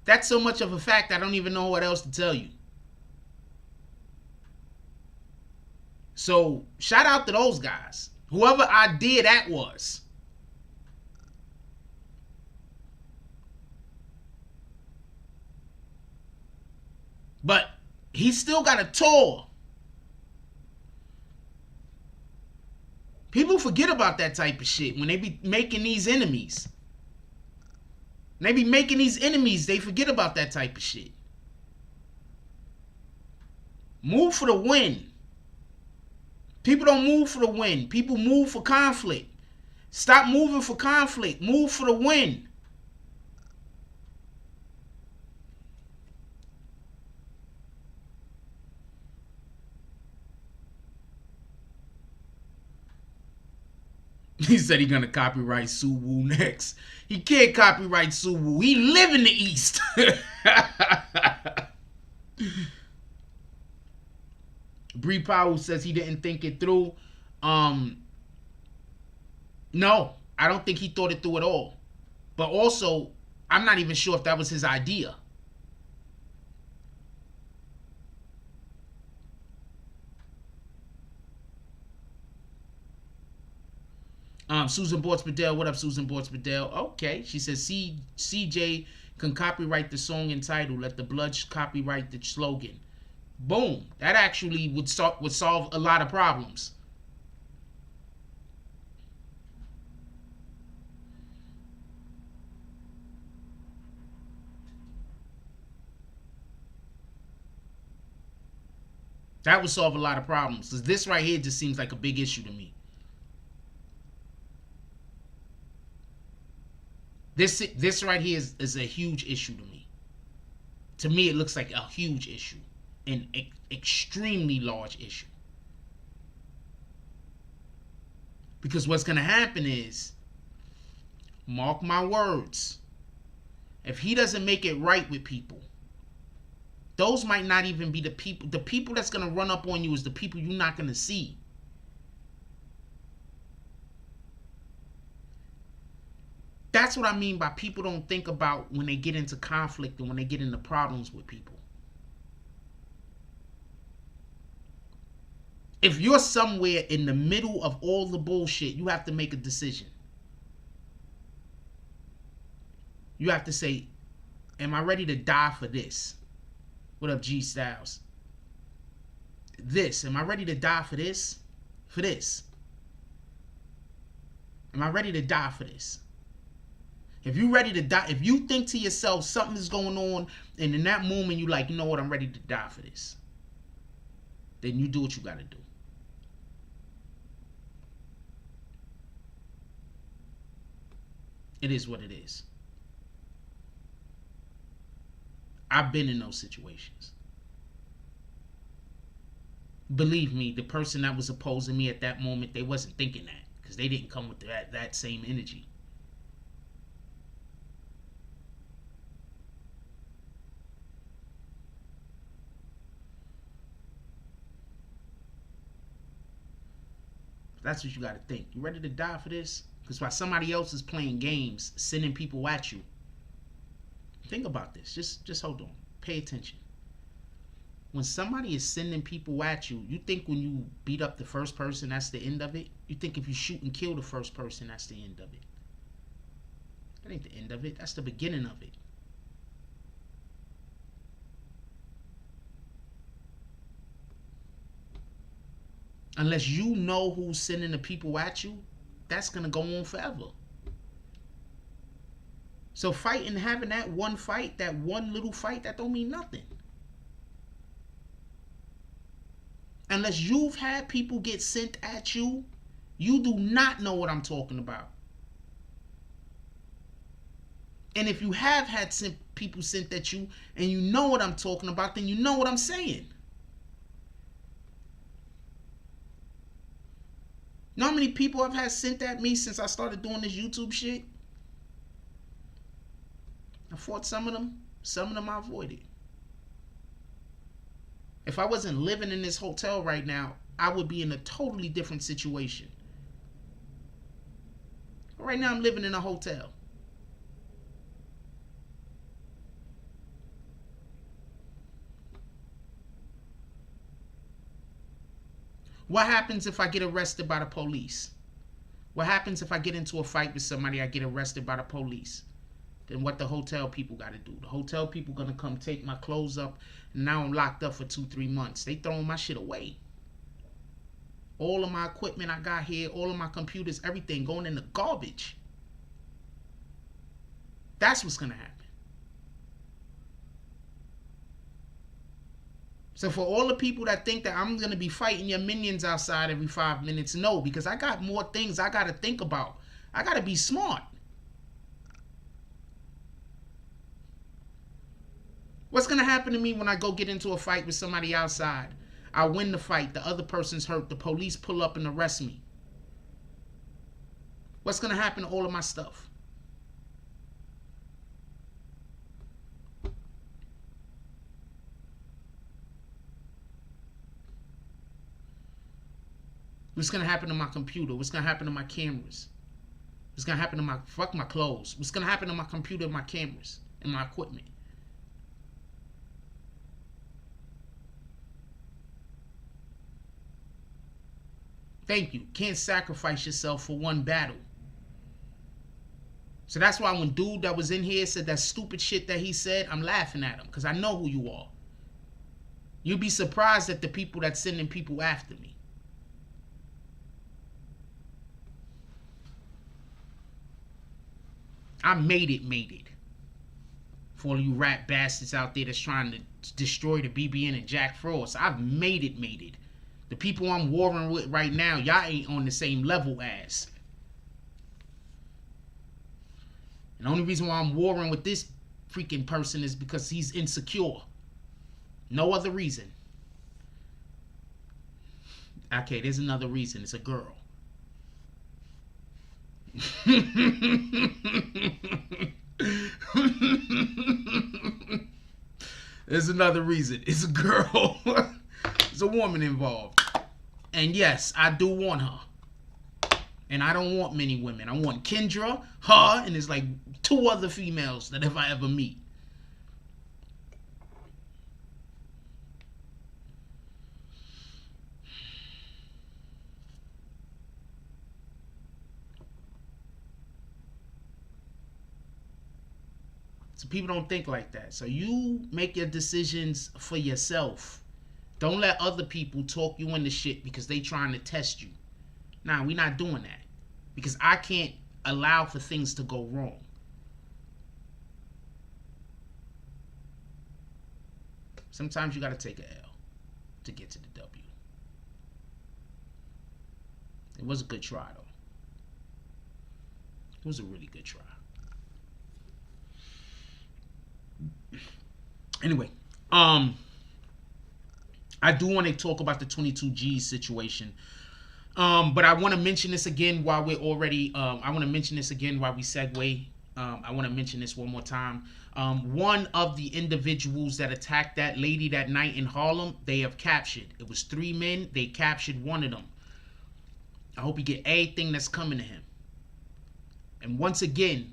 That's so much of a fact, I don't even know what else to tell you. So, shout out to those guys. Whoever idea that was. But he's still got a tour. People forget about that type of shit when they be making these enemies. When they be making these enemies, they forget about that type of shit. Move for the win. People don't move for the win. People move for conflict. Stop moving for conflict. Move for the win. He said he's gonna copyright Suwu next. He can't copyright Suwu. He live in the East. Bree Powell says he didn't think it through. No, I don't think he thought it through at all. But also, I'm not even sure if that was his idea. Susan Bortz-Bedell, what up, Susan Bortz-Bedell? Okay, she says CJ can copyright the song and title. Let the Bloods copyright the slogan. Boom. That actually would solve a lot of problems. That would solve a lot of problems. Because this right here just seems like a big issue to me. This right here is a huge issue to me. To me, it looks like a huge issue. An extremely large issue. Because what's going to happen is, mark my words, if he doesn't make it right with people, those might not even be the people. The people that's going to run up on you is the people you're not going to see. That's what I mean by people don't think about when they get into conflict and when they get into problems with people. If you're somewhere in the middle of all the bullshit, you have to make a decision. You have to say, am I ready to die for this? What up, G Styles? This, am I ready to die for this? For this. Am I ready to die for this? If you're ready to die, if you think to yourself something is going on, and in that moment you're like, you know what, I'm ready to die for this, then you do what you got to do. It is what it is. I've been in those situations. Believe me, the person that was opposing me at that moment, they wasn't thinking that, because they didn't come with that same energy. That's what you got to think. You ready to die for this? Because while somebody else is playing games, sending people at you, think about this. Just hold on. Pay attention. When somebody is sending people at you, you think when you beat up the first person, that's the end of it? You think if you shoot and kill the first person, that's the end of it? That ain't the end of it. That's the beginning of it. Unless you know who's sending the people at you, that's going to go on forever. So fighting, having that one fight, that one little fight, that don't mean nothing. Unless you've had people get sent at you, you do not know what I'm talking about. And if you have had people sent at you and you know what I'm talking about, then you know what I'm saying. You know how many people I've had sent at me since I started doing this YouTube shit? I fought some of them I avoided. If I wasn't living in this hotel right now, I would be in a totally different situation. Right now I'm living in a hotel. What happens if I get arrested by the police? What happens if I get into a fight with somebody, I get arrested by the police? Then what the hotel people got to do? The hotel people going to come take my clothes up, and now I'm locked up for 2-3 months. They throwing my shit away. All of my equipment I got here, all of my computers, everything going in the garbage. That's what's going to happen. So for all the people that think that I'm going to be fighting your minions outside every 5 minutes, no, because I got more things I got to think about. I got to be smart. What's going to happen to me when I go get into a fight with somebody outside? I win the fight, the other person's hurt, the police pull up and arrest me. What's going to happen to all of my stuff? What's going to happen to my computer? What's going to happen to my cameras? What's going to happen to my clothes? What's going to happen to my computer and my cameras and my equipment? Thank you. Can't sacrifice yourself for one battle. So that's why when dude that was in here said that stupid shit that he said, I'm laughing at him because I know who you are. You'd be surprised at the people that's sending people after me. I made it. For all you rap bastards out there that's trying to destroy the BBN and Jack Frost, I've made it. The people I'm warring with right now, y'all ain't on the same level as. And the only reason why I'm warring with this freaking person is because he's insecure. No other reason. Okay, there's another reason. It's a girl. There's another reason. It's a girl. There's a woman involved. And yes, I do want her. And I don't want many women. I want Kendra, her, and there's like 2 other females that if I ever meet. So people don't think like that. So you make your decisions for yourself. Don't let other people talk you into shit because they trying to test you. Nah, we're not doing that. Because I can't allow for things to go wrong. Sometimes you got to take an L to get to the W. It was a good try, though. It was a really good try. Anyway, I do want to talk about the 22G situation. But I want to mention this again while we're already, I want to mention this again while we segue. I want to mention this one more time. One of the individuals that attacked that lady that night in Harlem, they have captured. It was 3 men. They captured one of them. I hope he get everything that's coming to him. And once again,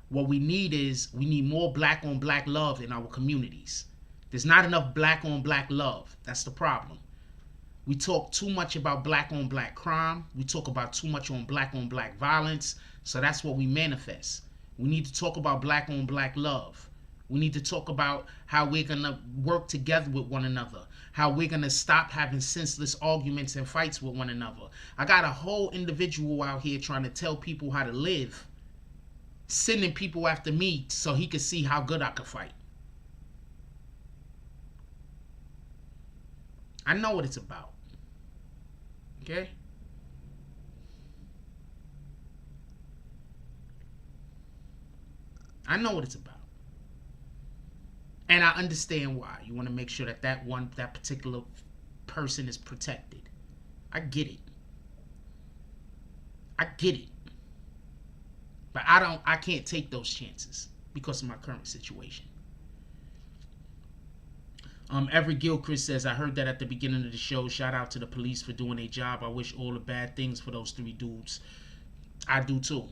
what we need is, we need more black on black love in our communities. There's not enough black on black love. That's the problem. We talk too much about black on black crime. We talk about too much on black violence. So that's what we manifest. We need to talk about black on black love. We need to talk about how we're going to work together with one another. How we're going to stop having senseless arguments and fights with one another. I got a whole individual out here trying to tell people how to live. Sending people after me so he could see how good I could fight. I know what it's about. Okay? I know what it's about. And I understand why. You want to make sure that that particular person is protected. I get it. I get it. But I can't take those chances because of my current situation. Every Gilchrist says, I heard that at the beginning of the show. Shout out to the police for doing their job. I wish all the bad things for those 3 dudes. I do too.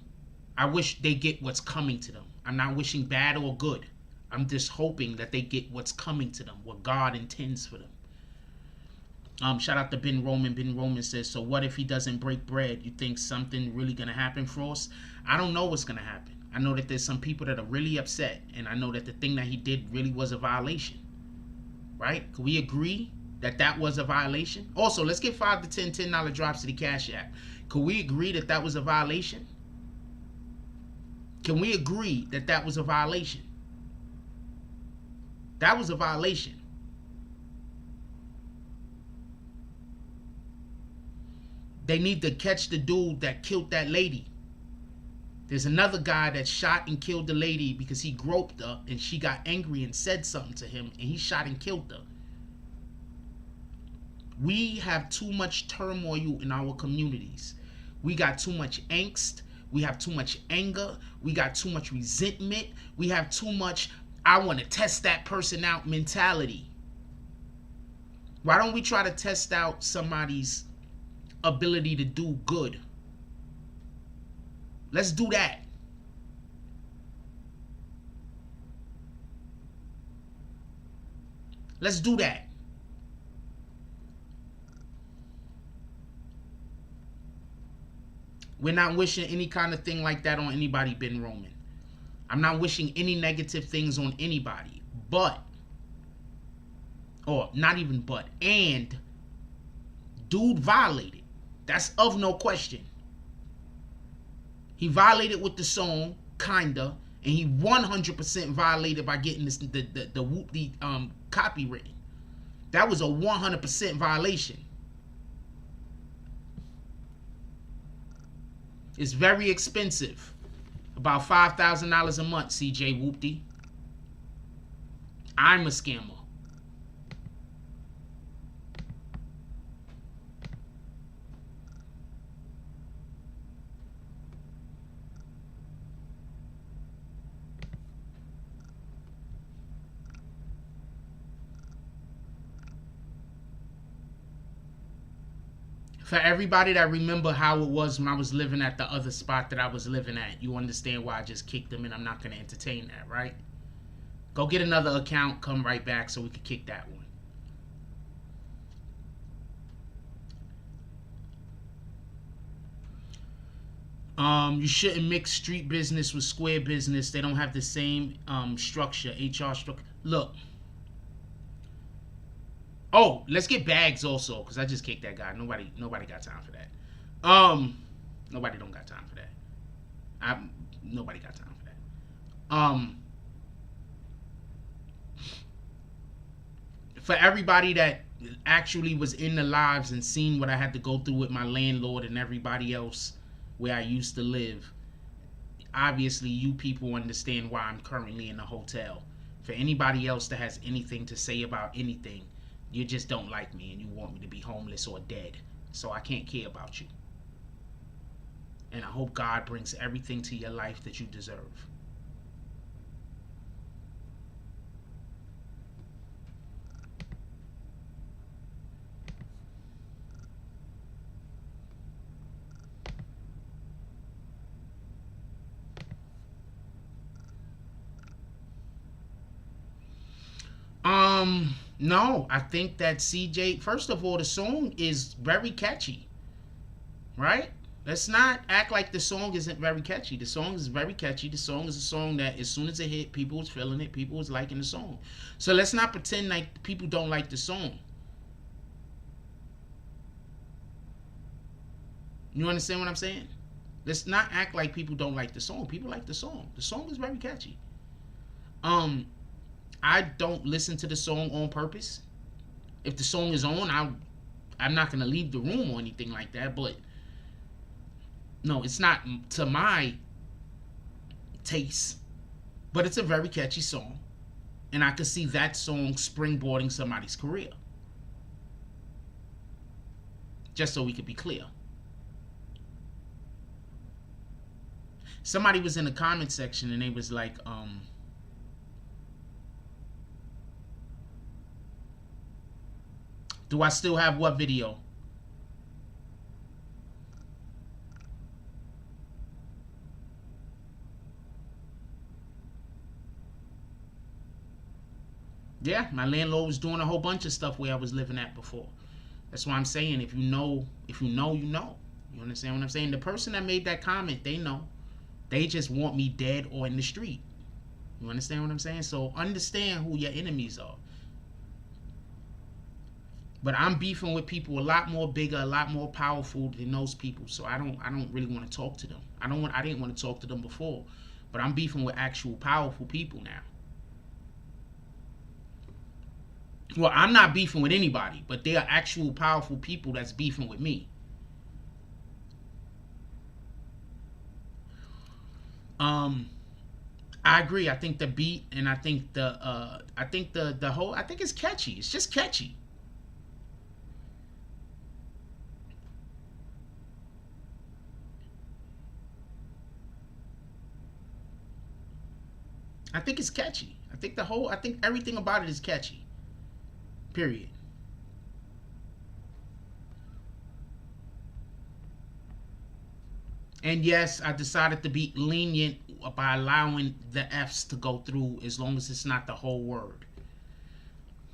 I wish they get what's coming to them. I'm not wishing bad or good. I'm just hoping that they get what's coming to them, what God intends for them. Shout out to Ben Roman. Ben Roman says, so what if he doesn't break bread? You think something really going to happen, Frost? I don't know what's going to happen. I know that there's some people that are really upset. And I know that the thing that he did really was a violation. Right? Can we agree that that was a violation? Also, let's get 5 to 10 $10 drops to the Cash App. Can we agree that that was a violation? Can we agree that that was a violation? That was a violation. They need to catch the dude that killed that lady. There's another guy that shot and killed the lady because he groped her and she got angry and said something to him and he shot and killed her. We have too much turmoil in our communities. We got too much angst. We have too much anger. We got too much resentment. We have too much, I want to test that person out mentality. Why don't we try to test out somebody's ability to do good? Let's do that. Let's do that. We're not wishing any kind of thing like that on anybody, Ben Roman. I'm not wishing any negative things on anybody, but, or not even but, and dude violated. That's of no question. He violated with the song, kinda, and he 100% violated by getting this the Whoopty copywritten. That was a 100% violation. It's very expensive. About $5,000 a month, CJ Whoopty. I'm a scammer. For everybody that remember how it was when I was living at the other spot that I was living at, you understand why I just kicked them and I'm not going to entertain that, right? Go get another account, come right back so we can kick that one. You shouldn't mix street business with square business. They don't have the same structure, HR structure. Look. Oh, let's get Bags also, because I just kicked that guy. Nobody got time for that. Nobody don't got time for that. Nobody got time for that. For everybody that actually was in the lives and seen what I had to go through with my landlord and everybody else where I used to live, obviously you people understand why I'm currently in a hotel. For anybody else that has anything to say about anything, you just don't like me and you want me to be homeless or dead. So I can't care about you. And I hope God brings everything to your life that you deserve. No, I think that CJ, first of all, the song is very catchy, right? Let's not act like the song isn't very catchy. The song is very catchy. The song is a song that as soon as it hit, people was feeling it. People was liking the song. So let's not pretend like people don't like the song. You understand what I'm saying? Let's not act like people don't like the song. People like the song. The song is very catchy. I don't listen to the song on purpose. If the song is on, I'm not going to leave the room or anything like that. But no, it's not to my taste. But it's a very catchy song. And I could see that song springboarding somebody's career. Just so we could be clear. Somebody was in the comment section and they was like, do I still have what video? Yeah, my landlord was doing a whole bunch of stuff where I was living at before. That's why I'm saying if you know, you know. You understand what I'm saying? The person that made that comment, they know. They just want me dead or in the street. You understand what I'm saying? So understand who your enemies are. But I'm beefing with people a lot more bigger, a lot more powerful than those people. So I don't really want to talk to them. I didn't want to talk to them before. But I'm beefing with actual powerful people now. Well, I'm not beefing with anybody, but there are actual powerful people that's beefing with me. I agree. I think the beat and I think the whole, I think it's catchy. It's just catchy. I think it's catchy. I think everything about it is catchy. Period. And yes, I decided to be lenient by allowing the F's to go through as long as it's not the whole word.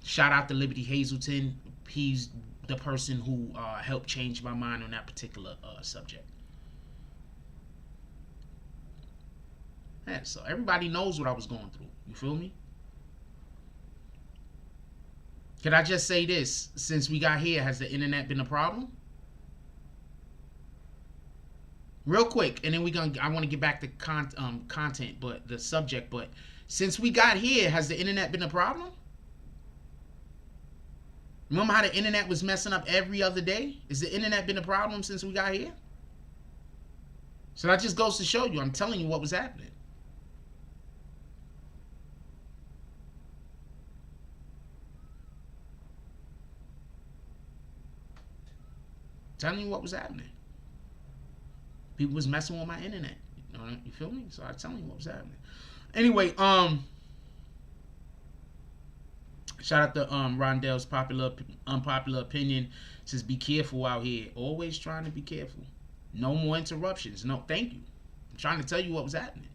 Shout out to Liberty Hazelton. He's the person who helped change my mind on that particular subject. Yeah, so everybody knows what I was going through. You feel me? Can I just say this? Since we got here, has the internet been a problem? Real quick, and then I want to get back to content, but the subject. But since we got here, has the internet been a problem? Remember how the internet was messing up every other day? Has the internet been a problem since we got here? So that just goes to show you, I'm telling you what was happening. Telling you what was happening. People was messing with my internet. You feel me? So I'm telling you what was happening. Anyway, shout out to Rondell's unpopular opinion. Says be careful out here. Always trying to be careful. No more interruptions. No, thank you. I'm trying to tell you what was happening.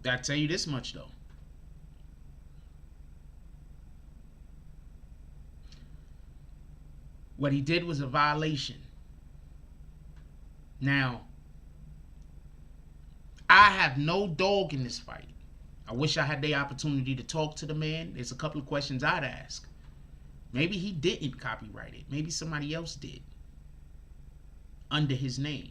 I tell you this much though. What he did was a violation. Now, I have no dog in this fight. I wish I had the opportunity to talk to the man. There's a couple of questions I'd ask. Maybe he didn't copyright it. Maybe somebody else did. Under his name.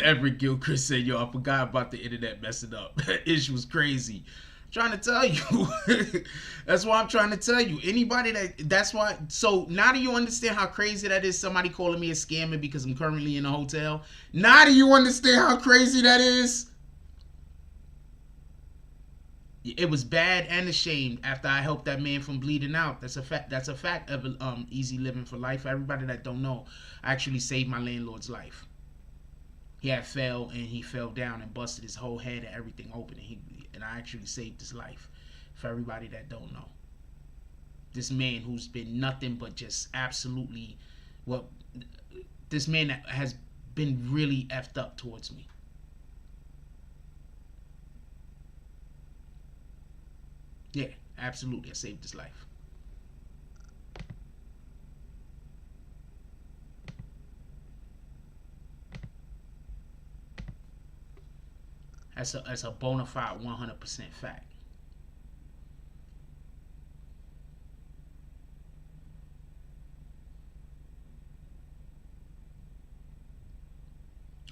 Everett Gilchrist said, yo, I forgot about the internet messing up. Ish was crazy. I'm trying to tell you. That's why I'm trying to tell you. Anybody that's why. So now do you understand how crazy that is? Somebody calling me a scammer because I'm currently in a hotel. Now do you understand how crazy that is? It was bad and ashamed after I helped that man from bleeding out. That's a fact. That's a fact of easy living for life. For everybody that don't know, I actually saved my landlord's life. He had fell and he fell down and busted his whole head and everything open, and I actually saved his life. For everybody that don't know, this man who's been nothing but just absolutely, well, this man that has been really effed up towards me. Yeah, absolutely, I saved his life. That's a bona fide 100% fact.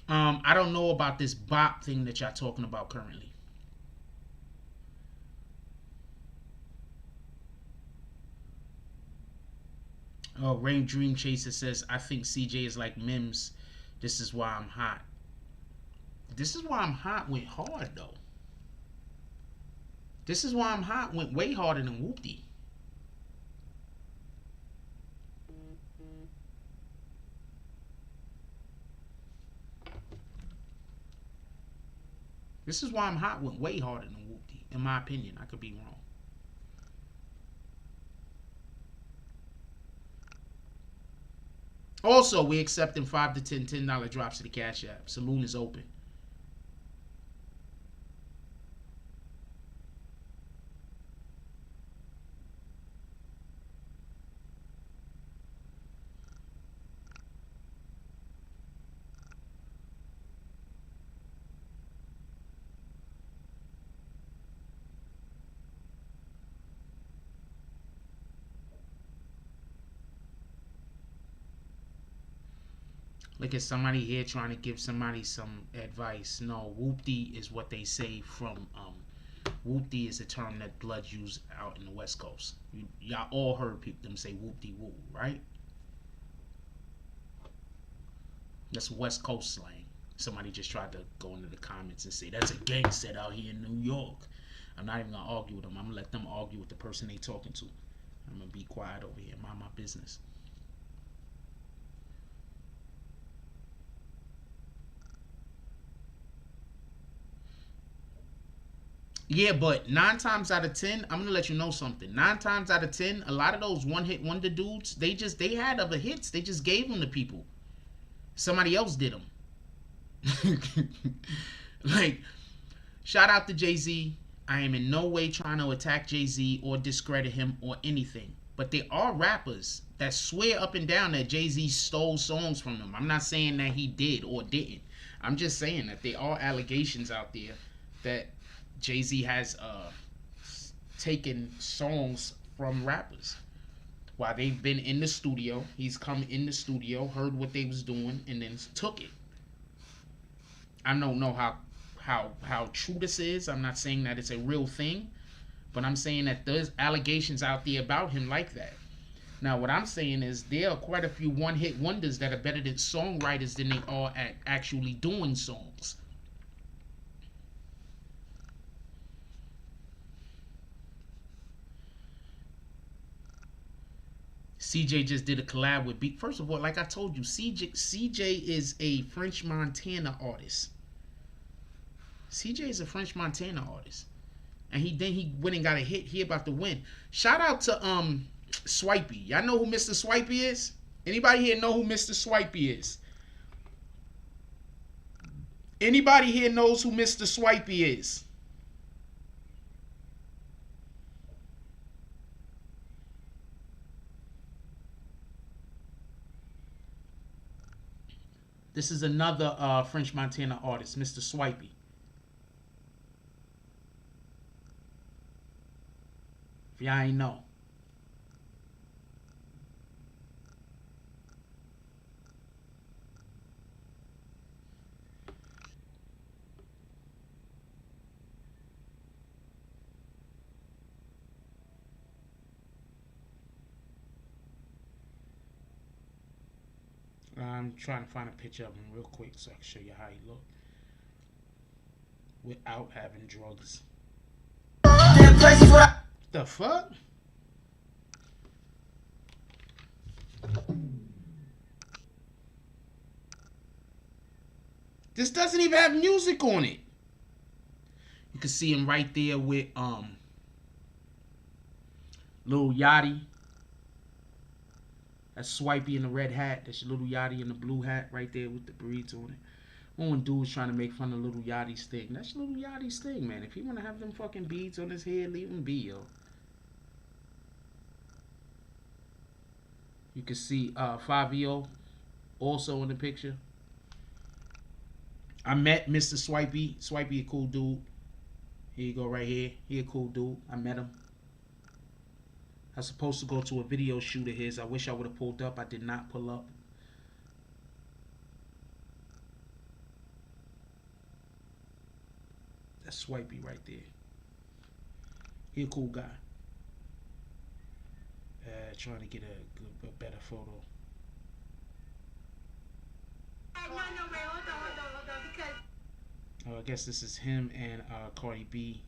I don't know about this bop thing that y'all talking about currently. Oh, Rain Dream Chaser says, I think CJ is like Mims. This is why I'm hot. This is why I'm hot went hard though. This is why I'm hot went way harder than Whoopty. This is why I'm hot went way harder than Whoopty. In my opinion, I could be wrong. Also, we accepting 5 to 10 $10 drops to the Cash App. Saloon is open. Look at somebody here trying to give somebody some advice. No, whoopty is what they say from whoopty is a term that Bloods use out in the West Coast. Y'all all heard them say whoopty woo, right? That's West Coast slang. Somebody just tried to go into the comments and say that's a gang set out here in New York. I'm not even gonna argue with them. I'm gonna let them argue with the person they talking to. I'm gonna be quiet over here, mind my business. Yeah, but 9 times out of 10, I'm gonna let you know something. 9 times out of 10, a lot of those one-hit wonder dudes, they had other hits. They just gave them to people. Somebody else did them. Like, shout out to Jay-Z. I am in no way trying to attack Jay-Z or discredit him or anything. But there are rappers that swear up and down that Jay-Z stole songs from them. I'm not saying that he did or didn't. I'm just saying that there are allegations out there that Jay-Z has taken songs from rappers while they've been in the studio. He's come in the studio, heard what they was doing, and then took it. I don't know how true this is. I'm not saying that it's a real thing, but I'm saying that there's allegations out there about him like that. Now, what I'm saying is there are quite a few one-hit wonders that are better than songwriters than they are at actually doing songs. CJ just did a collab with Beatz. First of all, like I told you, CJ is a French Montana artist. CJ is a French Montana artist. And he went and got a hit. He about to win. Shout out to Swipey. Y'all know who Mr. Swipey is? Anybody here know who Mr. Swipey is? Anybody here knows who Mr. Swipey is? This is another French Montana artist, Mr. Swipey. If y'all ain't know. I'm trying to find a picture of him real quick so I can show you how he looked without having drugs. The fuck? This doesn't even have music on it. You can see him right there with Lil Yachty. That's Swipey in the red hat. That's Lil Yachty in the blue hat right there with the beads on it. One dude's trying to make fun of Lil Yachty's thing. That's Lil Yachty's thing, man. If he want to have them fucking beads on his head, leave him be, yo. You can see Fabio also in the picture. I met Mr. Swipey. Swipey a cool dude. Here you go right here. He a cool dude. I met him. I was supposed to go to a video shoot of his. I wish I would have pulled up. I did not pull up. That's Swipey right there. He a cool guy. Trying to get a better photo. I guess this is him and Cardi B.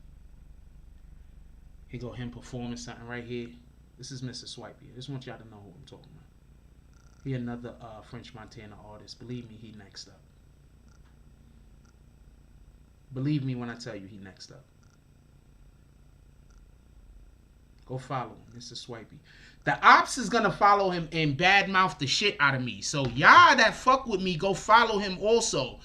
Here go him performing something right here. This is Mr. Swipey. I just want y'all to know who I'm talking about. He another French Montana artist. Believe me, he next up. Believe me when I tell you he next up. Go follow him, Mr. Swipey. The ops is gonna follow him and badmouth the shit out of me. So y'all that fuck with me, go follow him also.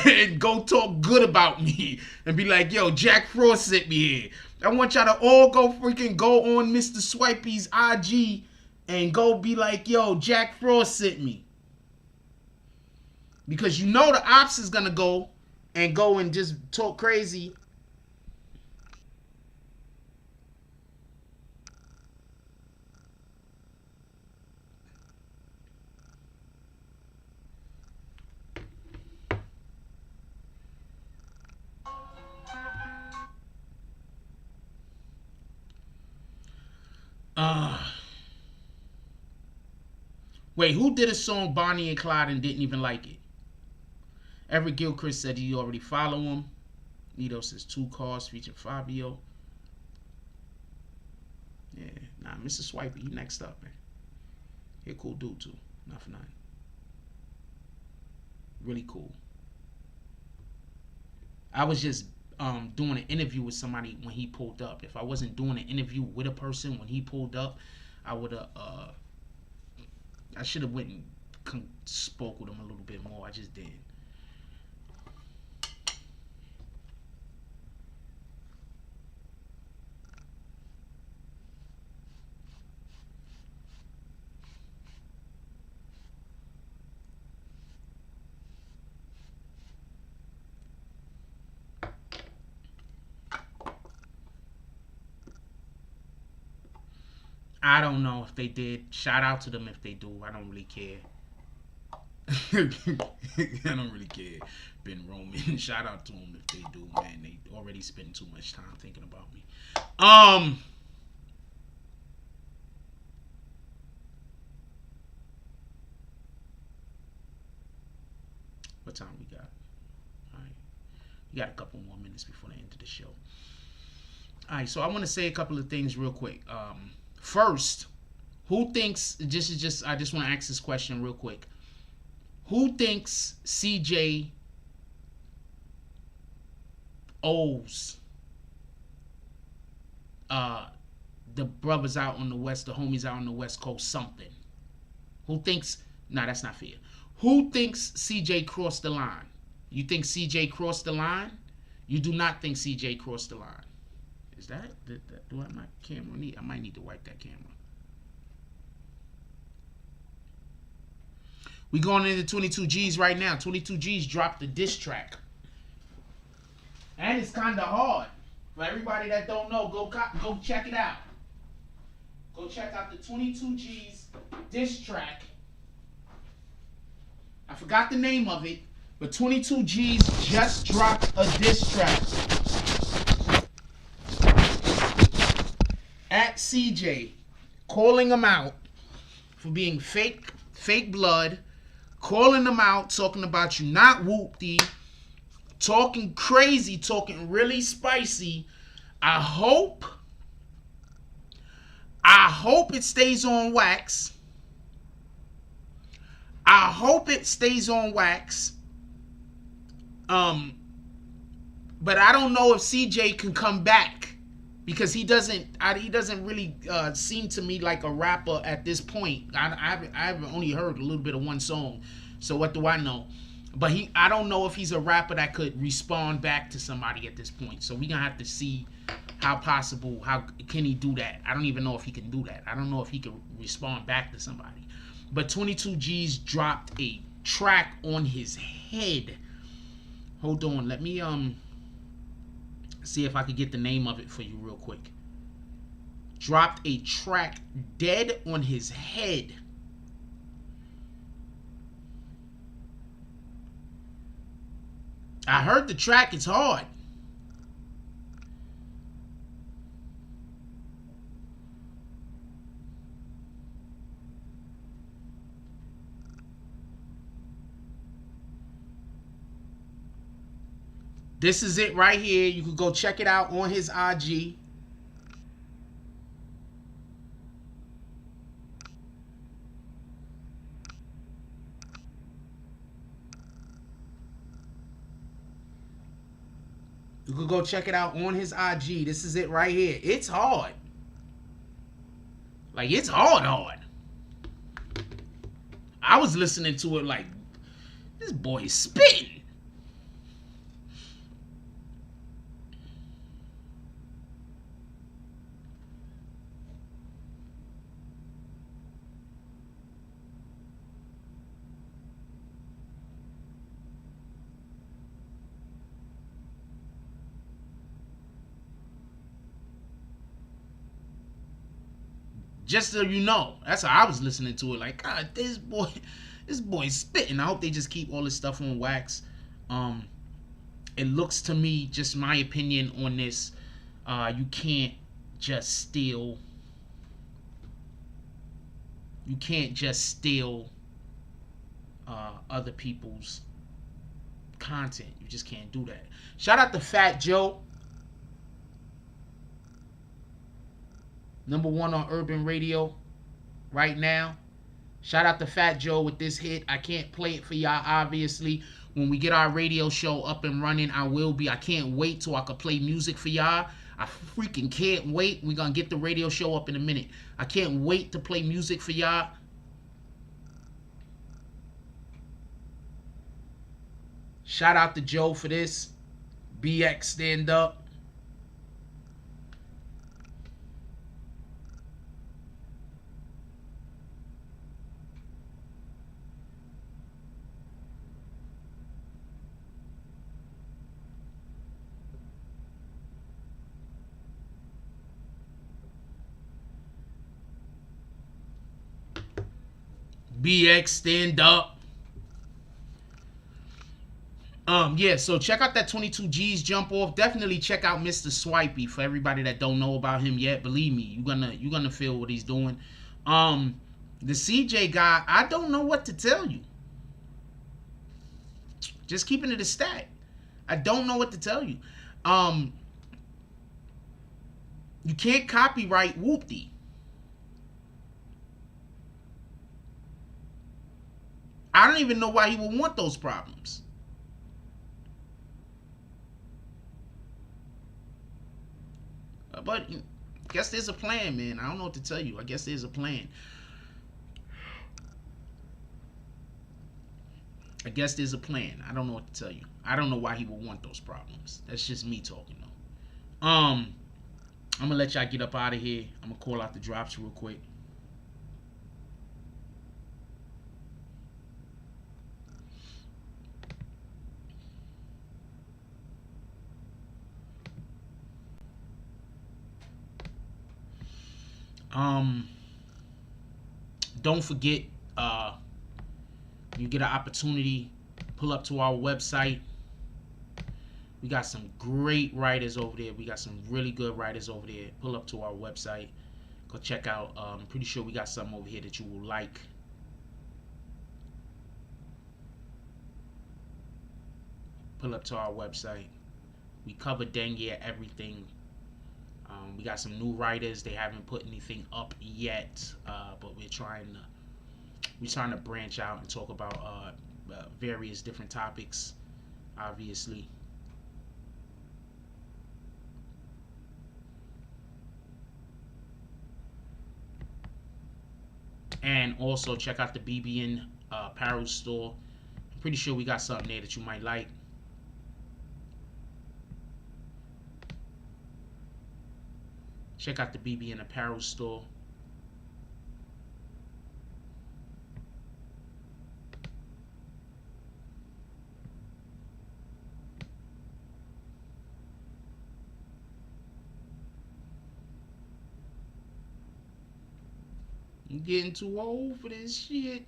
And go talk good about me. And be like, yo, Jack Frost sent me here. I want y'all to all go freaking go on Mr. Swipey's IG and go be like, yo, Jack Frost sent me. Because you know the ops is gonna go and just talk crazy. Wait, who did a song Bonnie and Clyde and didn't even like it? Everett Gilchrist said you already follow him. Nito says 2 Cars featuring Fabio. Yeah, nah, Mr. Swipey, he next up, man. He a cool dude too. Not for nothing. Really cool. I was just doing an interview with somebody when he pulled up. If I wasn't doing an interview with a person when he pulled up, I would have I should have went and spoke with him a little bit more. I just didn't. I don't know if they did. Shout out to them if they do. I don't really care. I don't really care. Ben Roman. Shout out to them if they do, man. They already spend too much time thinking about me. What time we got? Alright. We got a couple more minutes before the end of the show. Alright, so I want to say a couple of things real quick. First, who thinks, I just want to ask this question real quick. Who thinks CJ owes the brothers out on the West, the homies out on the West Coast something? Who thinks, nah, that's not fair. Who thinks CJ crossed the line? You think CJ crossed the line? You do not think CJ crossed the line. Is that do I my camera need? I might need to wipe that camera. We going into 22 G's right now. 22 G's dropped the diss track, and it's kind of hard. For everybody that don't know, go check it out. Go check out the 22 G's diss track. I forgot the name of it, but 22 G's just dropped a diss track at CJ, calling him out for being fake blood, calling him out, talking about you not Whoopty, talking crazy, talking really spicy. I hope it stays on wax. I hope it stays on wax. But I don't know if CJ can come back, because he doesn't really seem to me like a rapper at this point. I've only heard a little bit of one song, so what do I know? But I don't know if he's a rapper that could respond back to somebody at this point. So we're gonna have to see how can he do that. I don't even know if he can do that. I don't know if he can respond back to somebody. But 22 G's dropped a track on his head. Hold on, let me see if I could get the name of it for you real quick. Dropped a track dead on his head. I heard the track, it's hard. This is it right here. You can go check it out on his IG. You could go check it out on his IG. This is it right here. It's hard. Like, it's hard. I was listening to it like, this boy is spitting. Just so you know, that's how I was listening to it. Like, God, this boy's spitting. I hope they just keep all this stuff on wax. It looks to me, just my opinion on this, you can't just steal. You can't just steal other people's content. You just can't do that. Shout out to Fat Joe. #1 on Urban Radio right now. Shout out to Fat Joe with this hit. I can't play it for y'all, obviously, When we get our radio show up and running, I can't wait till I can play music for y'all. I freaking can't wait. We're going to get the radio show up in a minute. I can't wait to play music for y'all. Shout out to Joe for this. BX stand up. BX stand up. Yeah, so check out that 22 G's jump off. Definitely check out Mr. Swipey for everybody that don't know about him yet. Believe me, you're gonna feel what he's doing. The CJ guy, I don't know what to tell you. Just keeping it a stat. I don't know what to tell you. You can't copyright Whoopty. I don't even know why he would want those problems. But I guess there's a plan, man. I don't know what to tell you. I guess there's a plan. I guess there's a plan. I don't know what to tell you. I don't know why he would want those problems. That's just me talking, though. I'm going to let y'all get up out of here. I'm going to call out the drops real quick. Don't forget, you get an opportunity, pull up to our website. We got some great writers over there. We got some really good writers over there. Pull up to our website. Go check out. I'm pretty sure we got something over here that you will like. Pull up to our website. We cover dang near everything. We got some new writers. They haven't put anything up yet, but we're trying to branch out and talk about various different topics, obviously. And also check out the BBN apparel store. I'm pretty sure we got something there that you might like. Check out the BBN apparel store. I'm getting too old for this shit.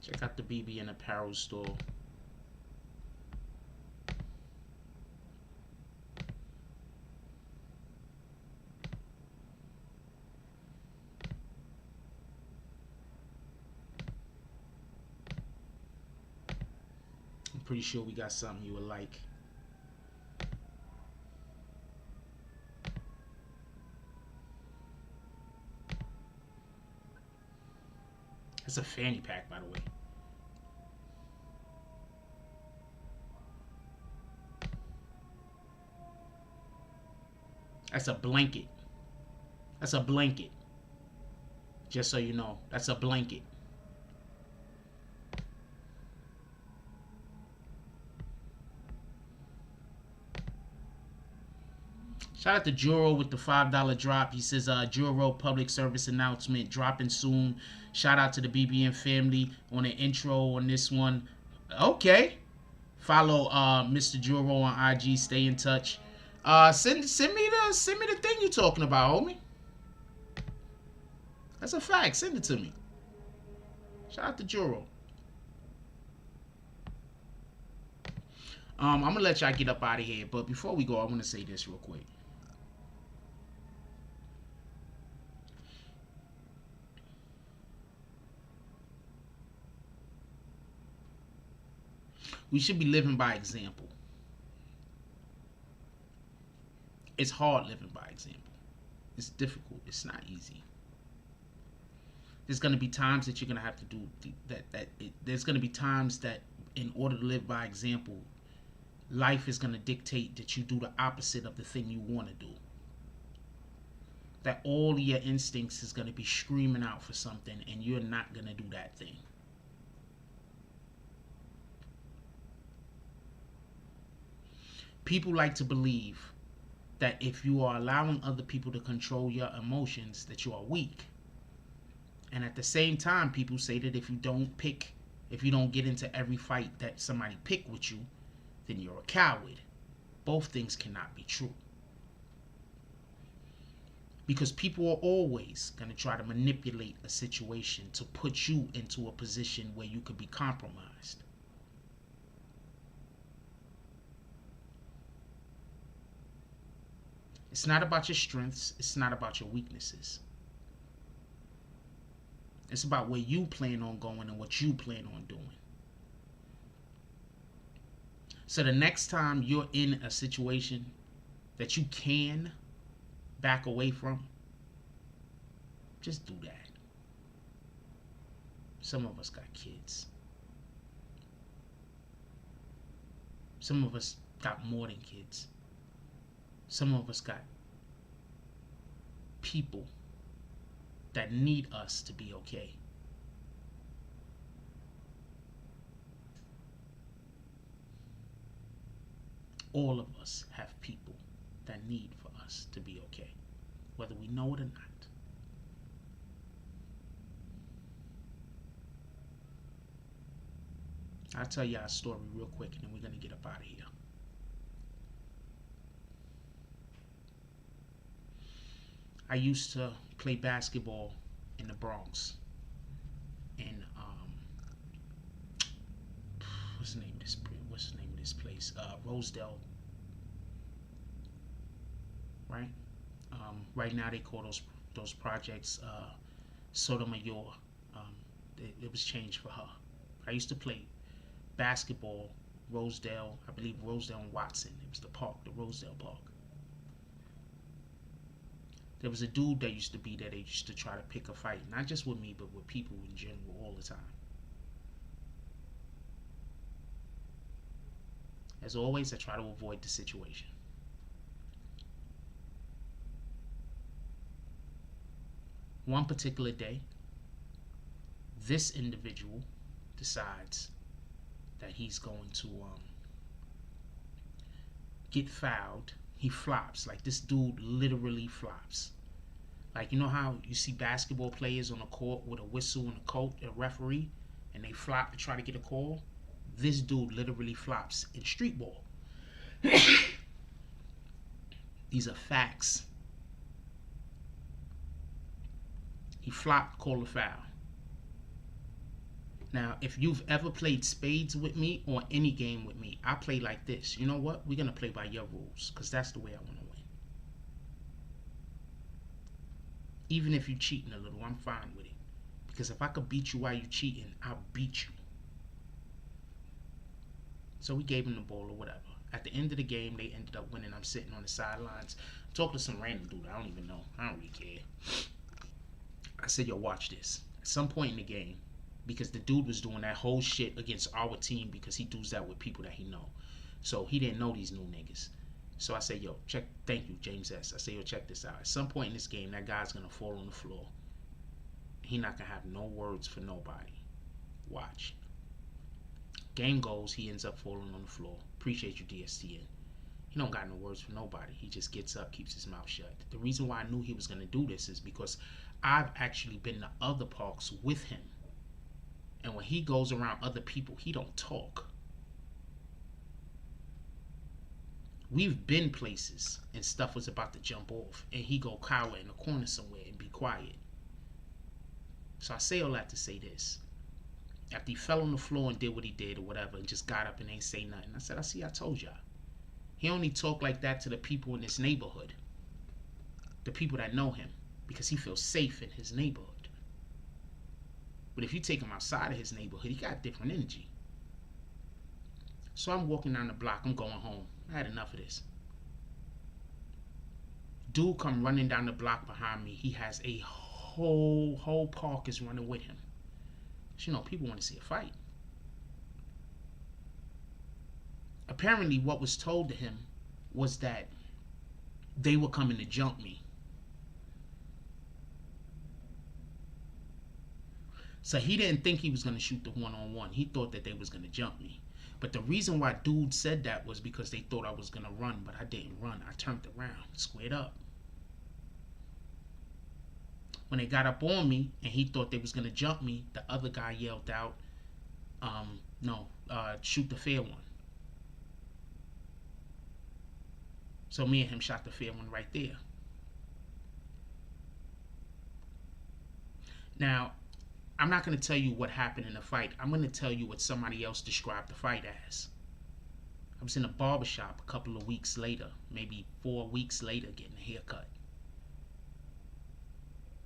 Check out the BBN apparel store. I'm pretty sure we got something you would like. It's a fanny pack, by the way. That's a blanket. That's a blanket. Just so you know, that's a blanket. Shout out to Juro with the $5 drop. He says, Juro public service announcement dropping soon. Shout out to the BBN family on the intro on this one. Okay. Follow Mr. Juro on IG. Stay in touch. Send me the thing you're talking about, homie. That's a fact. Send it to me. Shout out to Juro. I'm gonna let y'all get up out of here, but before we go, I want to say this real quick. We should be living by example. It's hard living by example. It's difficult. It's not easy. There's going to be times that you're going to have to do there's going to be times that in order to live by example, life is going to dictate that you do the opposite of the thing you want to do. That all of your instincts is going to be screaming out for something and you're not going to do that thing. People like to believe that if you are allowing other people to control your emotions, that you are weak. And at the same time, people say that if you don't get into every fight that somebody pick with you, then you're a coward. Both things cannot be true. Because people are always going to try to manipulate a situation to put you into a position where you could be compromised. It's not about your strengths. It's not about your weaknesses. It's about where you plan on going and what you plan on doing. So the next time you're in a situation that you can back away from, just do that. Some of us got kids. Some of us got more than kids. Some of us got people that need us to be okay. All of us have people that need for us to be okay, whether we know it or not. I'll tell you a story real quick and then we're going to get up out of here. I used to play basketball in the Bronx. In what's the name of this place? Rosedale. Right? Right now they call those projects Sotomayor. It was changed for her. I used to play basketball, Rosedale, I believe Rosedale and Watson. It was the park, the Rosedale Park. There was a dude that used to be there. They used to try to pick a fight, not just with me, but with people in general all the time. As always, I try to avoid the situation. One particular day, this individual decides that he's going to get fouled. He flops. Like, this dude literally flops. Like, you know how you see basketball players on the court with a whistle and a referee, and they flop to try to get a call? This dude literally flops in street ball. These are facts. He flopped, called a foul. Now, if you've ever played spades with me or any game with me, I play like this. You know what? We're going to play by your rules because that's the way I want to win. Even if you're cheating a little, I'm fine with it. Because if I could beat you while you're cheating, I'll beat you. So we gave him the ball or whatever. At the end of the game, they ended up winning. I'm sitting on the sidelines talking to some random dude I don't even know. I don't really care. I said, yo, watch this. At some point in the game, because the dude was doing that whole shit against our team because he does that with people that he know. So he didn't know these new niggas. So I said, yo, check, thank you, James S. I said, yo, check this out. At some point in this game, that guy's going to fall on the floor. He not going to have no words for nobody. Watch. Game goes, he ends up falling on the floor. Appreciate you, DSTN. He don't got no words for nobody. He just gets up, keeps his mouth shut. The reason why I knew he was going to do this is because I've actually been to other parks with him. And when he goes around other people, he don't talk. We've been places and stuff was about to jump off and he go cower in a corner somewhere and be quiet. So I say all that to say this. After he fell on the floor and did what he did or whatever and just got up and ain't say nothing, I said, I told y'all. He only talk like that to the people in this neighborhood. The people that know him because he feels safe in his neighborhood. But if you take him outside of his neighborhood, he got different energy. So I'm walking down the block. I'm going home. I had enough of this. Dude come running down the block behind me. He has a whole park is running with him. You know, people want to see a fight. Apparently, what was told to him was that they were coming to jump me. So he didn't think he was going to shoot the one-on-one. He thought that they was going to jump me. But the reason why dude said that was because they thought I was going to run, but I didn't run. I turned around, squared up. When they got up on me and he thought they was going to jump me, the other guy yelled out, shoot the fair one. So me and him shot the fair one right there. Now, I'm not going to tell you what happened in the fight. I'm going to tell you what somebody else described the fight as. I was in a barbershop a couple of weeks later, maybe 4 weeks later, getting a haircut.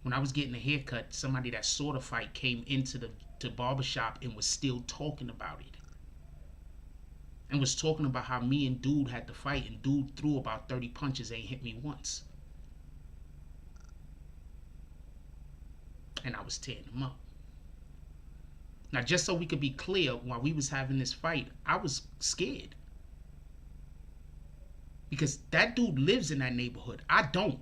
When I was getting a haircut, somebody that saw the fight came into the barbershop and was still talking about it. And was talking about how me and dude had to fight, and dude threw about 30 punches, ain't hit me once. And I was tearing him up. Now, just so we could be clear, while we was having this fight, I was scared. Because that dude lives in that neighborhood. I don't.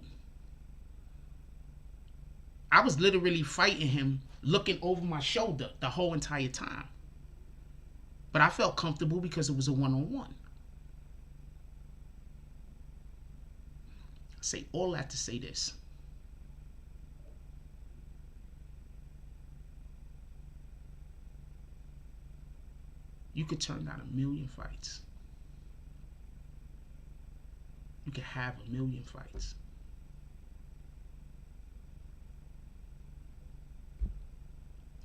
I was literally fighting him, looking over my shoulder the whole entire time. But I felt comfortable because it was a one-on-one. I say all that to say this. You could turn down 1,000,000 fights. You could have 1,000,000 fights.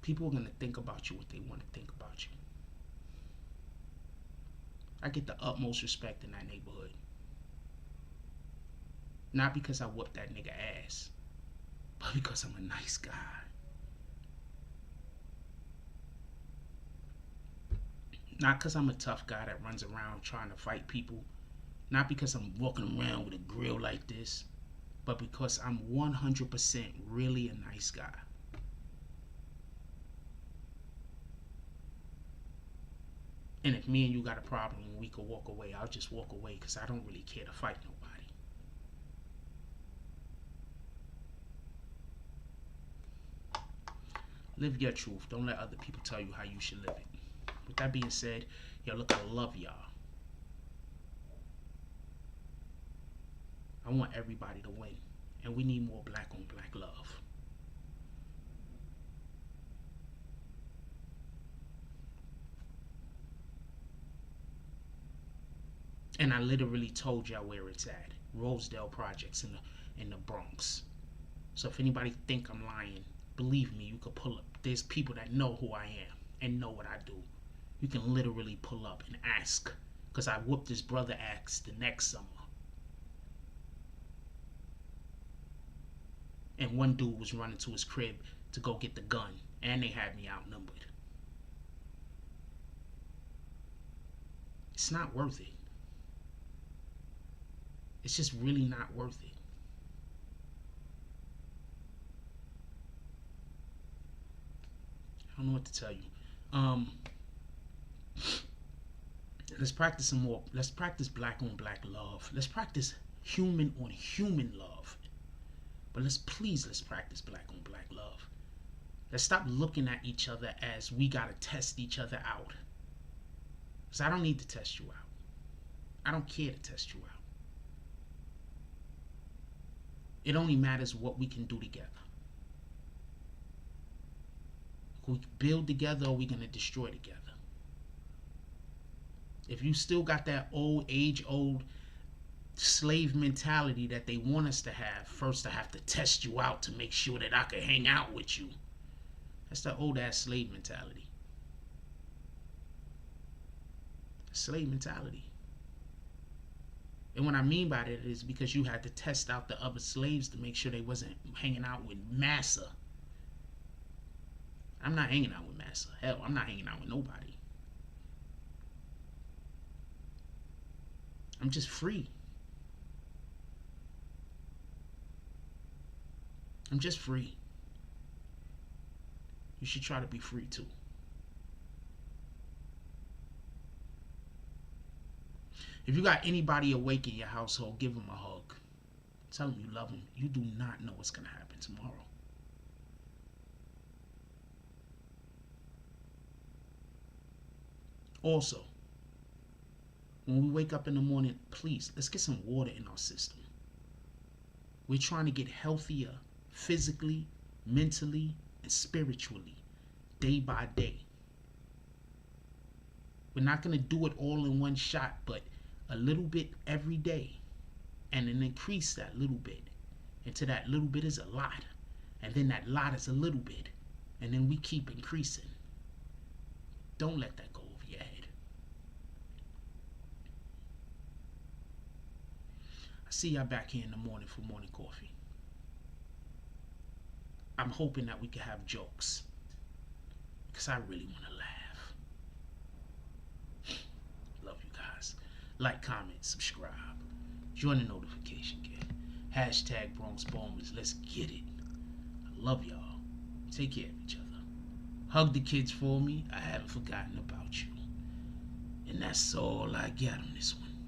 People are going to think about you what they want to think about you. I get the utmost respect in that neighborhood. Not because I whooped that nigga ass, but because I'm a nice guy. Not because I'm a tough guy that runs around trying to fight people. Not because I'm walking around with a grill like this, but because I'm 100% really a nice guy. And if me and you got a problem and we could walk away, I'll just walk away because I don't really care to fight nobody. Live your truth. Don't let other people tell you how you should live it. With that being said, yo, look, I love y'all. I want everybody to win. And we need more black on black love. And I literally told y'all where it's at. Rosedale Projects in the Bronx. So if anybody think I'm lying, believe me, you could pull up. There's people that know who I am and know what I do. You can literally pull up and ask. Because I whooped his brother ass the next summer. And one dude was running to his crib to go get the gun. And they had me outnumbered. It's not worth it. It's just really not worth it. I don't know what to tell you. Let's practice some more. Let's practice black on black love. Let's practice human on human love. But let's practice black on black love. Let's stop looking at each other as we gotta test each other out. Because I don't need to test you out. I don't care to test you out. It only matters what we can do together. We build together, or we gonna destroy together. If you still got that age-old slave mentality that they want us to have, first I have to test you out to make sure that I can hang out with you. That's the old-ass slave mentality. Slave mentality. And what I mean by that is because you had to test out the other slaves to make sure they wasn't hanging out with massa. I'm not hanging out with massa. Hell, I'm not hanging out with nobody. I'm just free. I'm just free. you should try to be free too. If you got anybody awake in your household, give them a hug. Tell them you love them. You do not know what's going to happen tomorrow. Also, when we wake up in the morning, please, let's get some water in our system. We're trying to get healthier physically, mentally, and spiritually, day by day. We're not going to do it all in one shot, but a little bit every day, and then increase that little bit until that little bit is a lot, and then that lot is a little bit, and then we keep increasing. Don't let that go over your head. I see y'all back here in the morning for morning coffee. I'm hoping that we can have jokes, because I really want to laugh. Love you guys. Like, comment, subscribe. Join the notification gang. Hashtag Bronx Bombers. Let's get it. I love y'all. Take care of each other. Hug the kids for me. I haven't forgotten about you. And that's all I got on this one.